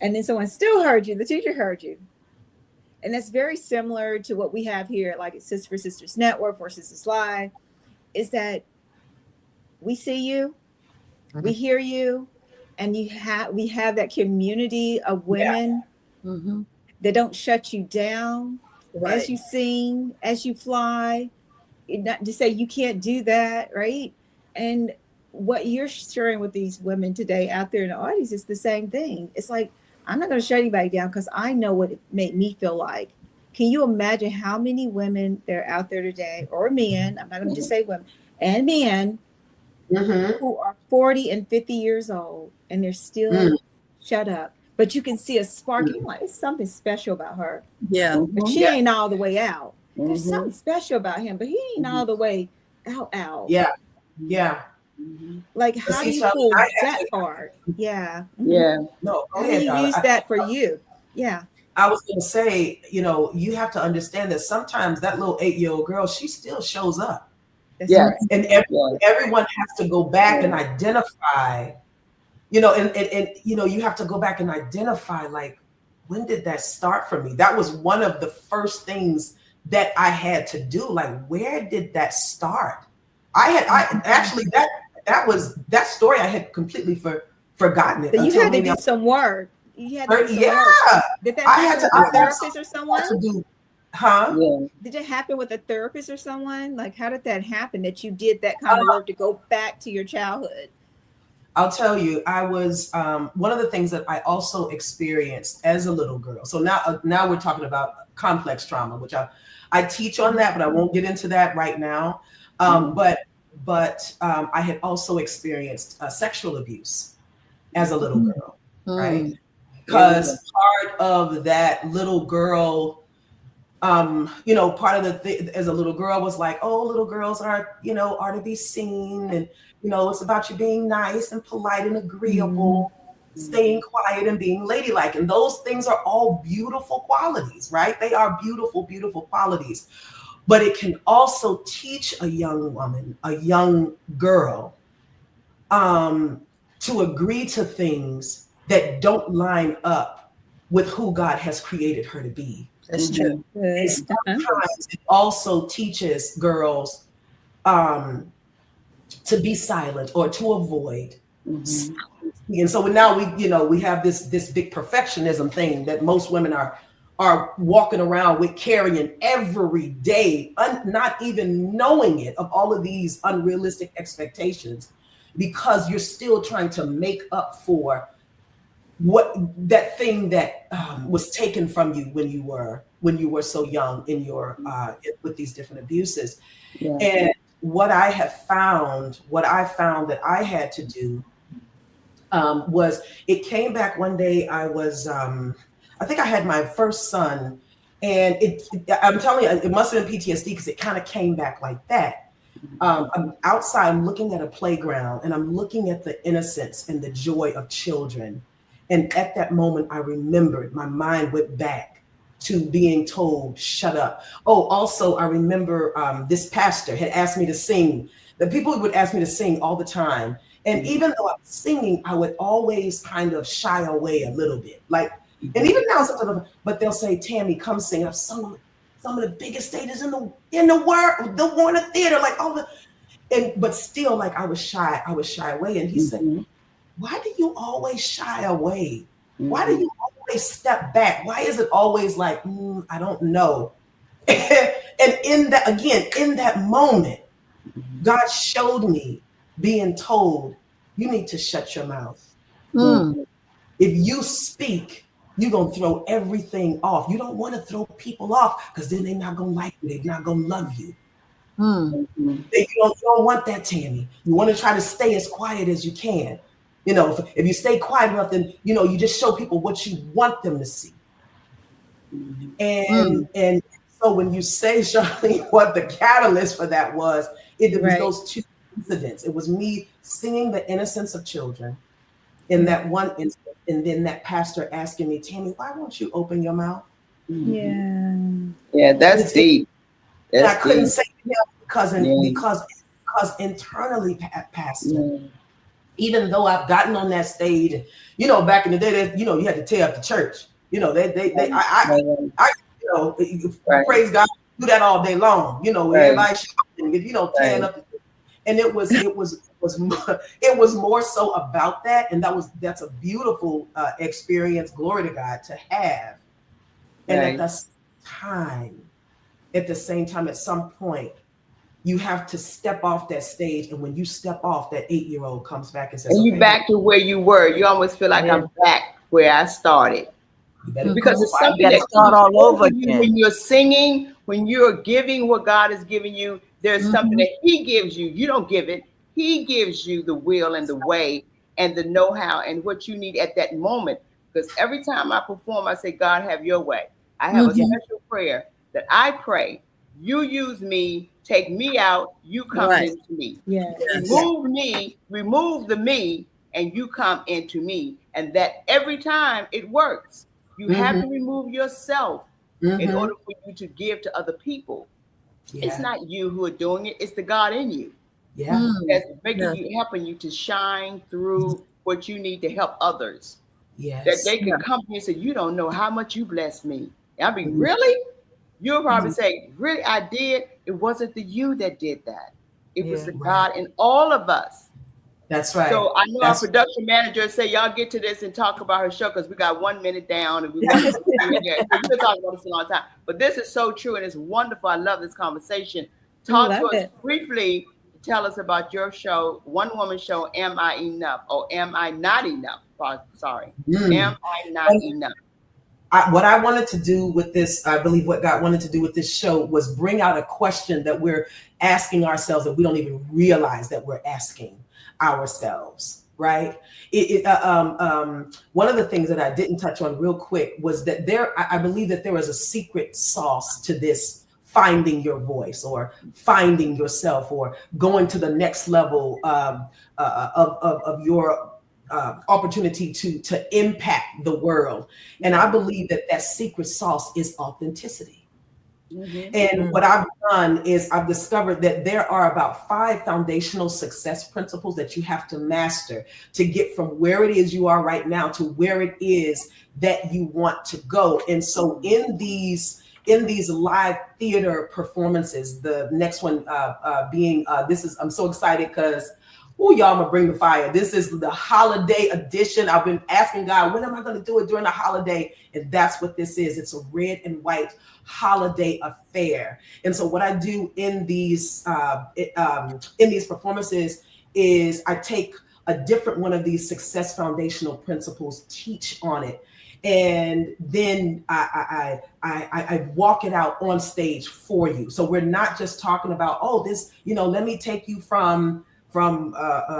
And then someone still heard you. The teacher heard you. And that's very similar to what we have here, like at 4Sisters Network, 4Sisters Live, is that we see you, we hear you, and we have that community of women that don't shut you down as you sing, as you fly, not to say you can't do that, right? And what you're sharing with these women today out there in the audience is the same thing. It's like, I'm not going to shut anybody down because I know what it made me feel like. Can you imagine how many women there are out there today, or men, I'm not going to just say women, and men who are 40 and 50 years old and they're still shut up. But you can see a spark. You're like, it's something special about her. Yeah. But she ain't all the way out. There's something special about him, but he ain't all the way out. Yeah. Yeah. Like, how do you pull that part? Yeah. Yeah. No, how do you use that for you? Yeah. I was going to say, you know, you have to understand that sometimes that little 8-year-old girl, she still shows up. Yeah. And everyone has to go back and identify, you know, and you know, you have to go back and identify, like, when did that start for me? That was one of the first things that I had to do. Like, where did that start? I actually, that story I had completely forgotten it. So you had to do some work. You had to do some yeah. work. Did that happen with a therapist or someone? Yeah. Did it happen with a therapist or someone? Like, how did that happen that you did that kind of work to go back to your childhood? I'll tell you, I was one of the things that I also experienced as a little girl. So now we're talking about complex trauma, which I teach on that, but I won't get into that right now. But I had also experienced sexual abuse as a little girl, right? Because part of that little girl, part of the thing as a little girl was like, oh, little girls are to be seen, and it's about you being nice and polite and agreeable, staying quiet and being ladylike, and those things are all beautiful qualities, right? They are beautiful, beautiful qualities. But it can also teach a young woman, a young girl, to agree to things that don't line up with who God has created her to be. That's true. And sometimes it also teaches girls to be silent or to avoid. And so now we have this big perfectionism thing that most women are walking around with, carrying every day, not even knowing it, of all of these unrealistic expectations, because you're still trying to make up for that thing that was taken from you when you were so young in your with these different abuses. And what I found that I had to do was, it came back one day. I was I think I had my first son, and I'm telling you, it must have been PTSD, because it kind of came back like that. I'm outside, I'm looking at a playground, and I'm looking at the innocence and the joy of children. And at that moment, I remembered, my mind went back to being told, shut up. Oh, also, I remember this pastor had asked me to sing. The people would ask me to sing all the time. And even though I was singing, I would always kind of shy away a little bit. Like, and even now, sometimes, but they'll say, Tammy, come sing. I've sung some of the biggest stages in the world, the Warner Theater, like all the, but still, like, I was shy away. And he said, why do you always shy away? Why do you always step back? Why is it always like, I don't know? And in that moment, God showed me being told, you need to shut your mouth. If you speak, you're going to throw everything off. You don't want to throw people off, because then they're not going to like you. They're not going to love you. You don't want that, Tammy. You want to try to stay as quiet as you can. If you stay quiet enough, then, you just show people what you want them to see. And so when you say, Charlene, what the catalyst for that was, it was those two incidents. It was me seeing the innocence of children in that one instance, and then that pastor asking me, Tammy, why won't you open your mouth? Yeah, that's deep. I couldn't say to him because internally, Pastor, even though I've gotten on that stage, and, back in the day, you had to tear up the church. Praise God, do that all day long. Everybody shouting, tearing up. And it was more so about that, and that's a beautiful experience. Glory to God to have. And at the same time, at some point, you have to step off that stage. And when you step off, that 8-year-old comes back and says, and you back to where you were. You almost feel like I'm back where I started. Because it's something that start all over again. When you're singing, when you're giving what God has given you, there's something that He gives you. You don't give it. He gives you the will and the way and the know-how and what you need at that moment. Because every time I perform, I say, God, have your way. I have a special prayer that I pray. You use me, take me out, you come into me. Remove the me, and you come into me. And that every time it works. You have to remove yourself in order for you to give to other people. It's not you who are doing it. It's the God in you. That's helping you to shine through what you need to help others. That they can come to you and say, you don't know how much you blessed me. And I'll be, really? You'll probably say, really, I did. It wasn't the you that did that. It was the God in all of us That's right. So I know our production manager say y'all get to this and talk about her show because we got 1 minute down and we want to we'll talk about this a long time. But this is so true and it's wonderful. I love this conversation. Talk to us briefly. Tell us about your show, one woman show. Am I enough? Or am I not enough? Sorry. Am I not enough? What I wanted to do with this, I believe what God wanted to do with this show was bring out a question that we're asking ourselves that we don't even realize that we're asking ourselves, right? One of the things that I didn't touch on real quick was that I believe that there is a secret sauce to this finding your voice or finding yourself or going to the next level of your opportunity to impact the world. And I believe that secret sauce is authenticity. And what I've done is I've discovered that there are about 5 foundational success principles that you have to master to get from where it is you are right now to where it is that you want to go. And so in these live theater performances, the next one being I'm so excited because y'all, I'm gonna bring the fire. This is the holiday edition. I've been asking God, when am I gonna do it during the holiday? And that's what this is. It's a red and white holiday affair. And so what I do in these performances is I take a different one of these success foundational principles, teach on it, and then I walk it out on stage for you. So we're not just talking about, this, let me take you from trauma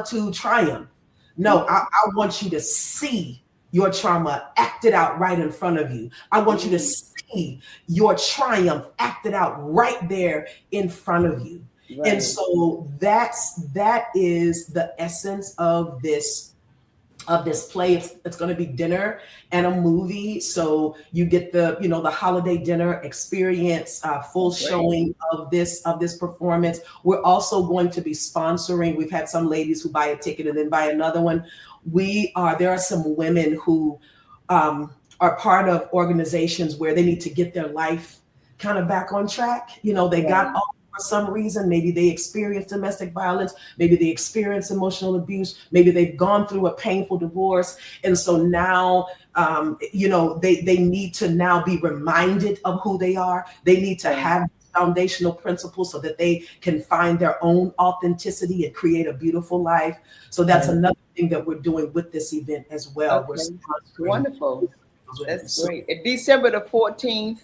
to triumph. No, I want you to see your trauma acted out right in front of you. I want you to see your triumph acted out right there in front of you. Right. And so that is the essence of this play. It's going to be dinner and a movie, so you get the holiday dinner experience, full showing of this performance. We're also going to be sponsoring. We've had some ladies who buy a ticket and then buy another one. There are some women who are part of organizations where they need to get their life kind of back on track. They got off for some reason. Maybe they experienced domestic violence. Maybe they experienced emotional abuse. Maybe they've gone through a painful divorce. And so now, they need to now be reminded of who they are. They need to have foundational principles so that they can find their own authenticity and create a beautiful life. So that's another thing that we're doing with this event as well. Okay. Wonderful. That's great. December the 14th,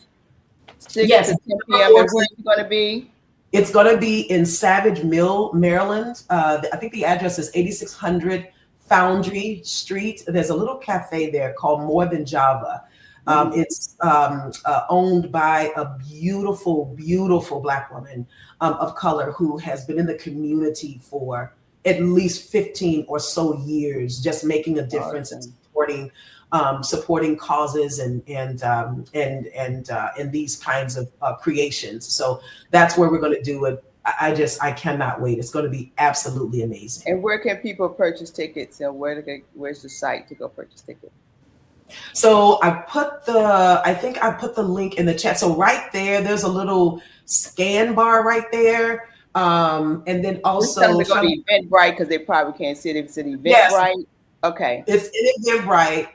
6 to 10 p.m. Where is it going to be? It's going to be in Savage Mill, Maryland. I think the address is 8600 Foundry Street. There's a little cafe there called More Than Java. It's owned by a beautiful, beautiful Black woman of color who has been in the community for at least 15 or so years, just making a difference and supporting causes and these kinds of creations. So that's where we're going to do it. I cannot wait. It's going to be absolutely amazing. And where can people purchase tickets? And where's the site to go purchase tickets? So I think I put the link in the chat. So right there's a little scan bar right there. And then also tell them to go to Eventbrite because they probably can't see it if it's an Eventbrite. Okay. It's in Eventbrite,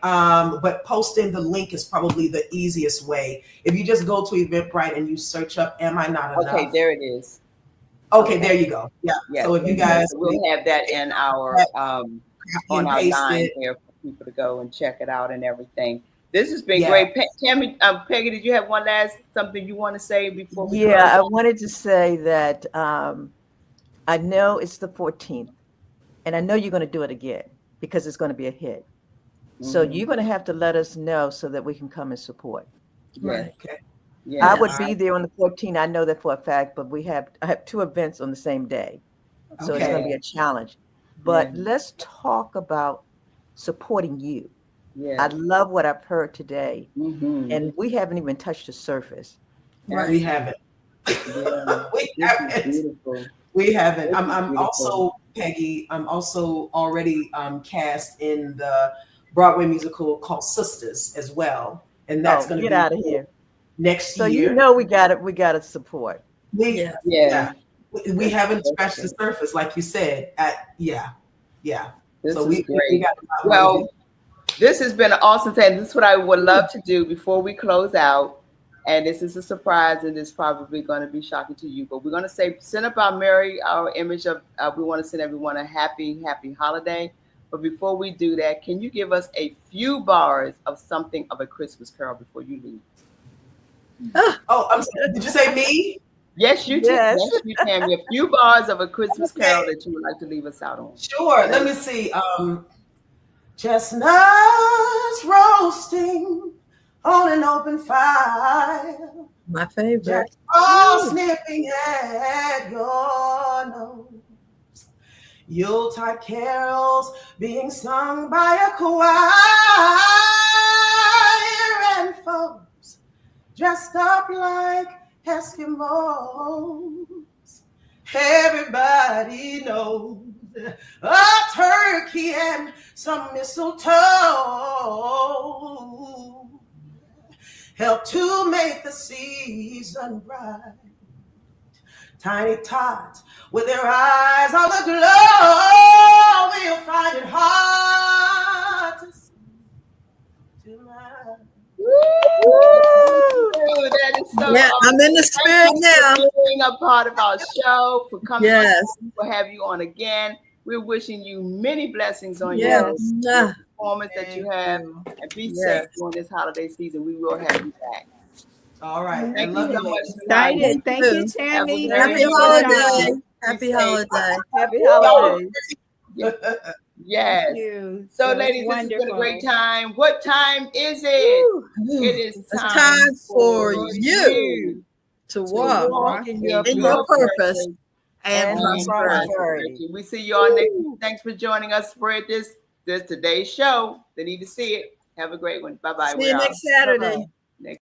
but posting the link is probably the easiest way. If you just go to Eventbrite and you search up "Am I Not Enough?" Okay, there it is. Okay, there you go. Yeah. So if you guys, we'll have that in our on our line there for people to go and check it out and everything. This has been great. Tammy, Peggy, did you have one last something you want to say before we close? I wanted to say that I know it's the 14th, and I know you're going to do it again because it's going to be a hit. So you're going to have to let us know so that we can come and support. Right. Okay. I would be there on the 14th. I know that for a fact, but I have 2 events on the same day. So it's going to be a challenge. But let's talk about supporting you. I love what I've heard today. And we haven't even touched the surface. Right. We haven't. We haven't. I'm also, Peggy, I'm also already cast in the Broadway musical called Sisters as well. And that's going to be out of here next year. So we got to support. We We haven't scratched the surface, like you said. Yeah. This So is we great. got Well, this has been an awesome time. This is what I would love to do before we close out. And this is a surprise, and it's probably going to be shocking to you. But we're going to send up our image of, we want to send everyone a happy holiday. But before we do that, can you give us a few bars of something of a Christmas carol before you leave? Oh, I'm sorry. Did you say me? Yes, you can. Yes, you can. A few bars of a Christmas carol that you would like to leave us out on. Sure. Let me see. Chestnuts roasting on an open fire. My favorite. All snipping at your nose. Yuletide carols being sung by a choir, and folks dressed up like Eskimos. Everybody knows a turkey and some mistletoe help to make the season bright. Tiny tots with their eyes on the glow will find it hard to see tonight. That is so awesome. I'm in the spirit now. For being a part of our show, for coming. Yes. We'll have you on again. We're wishing you many blessings on your performance that you have, and be safe during this holiday season. We will have you back. All right. Thank you so much. Excited. Thank you, Tammy. Happy holiday. Happy holiday. Happy holidays. Yes. Thank you. So ladies, this has been a great time. What time is it? It is time for you to walk in your purpose and prosperity. We see you all next week. Thanks for joining us. Spread this today's show. They need to see it. Have a great one. Bye-bye. See you next Saturday. Next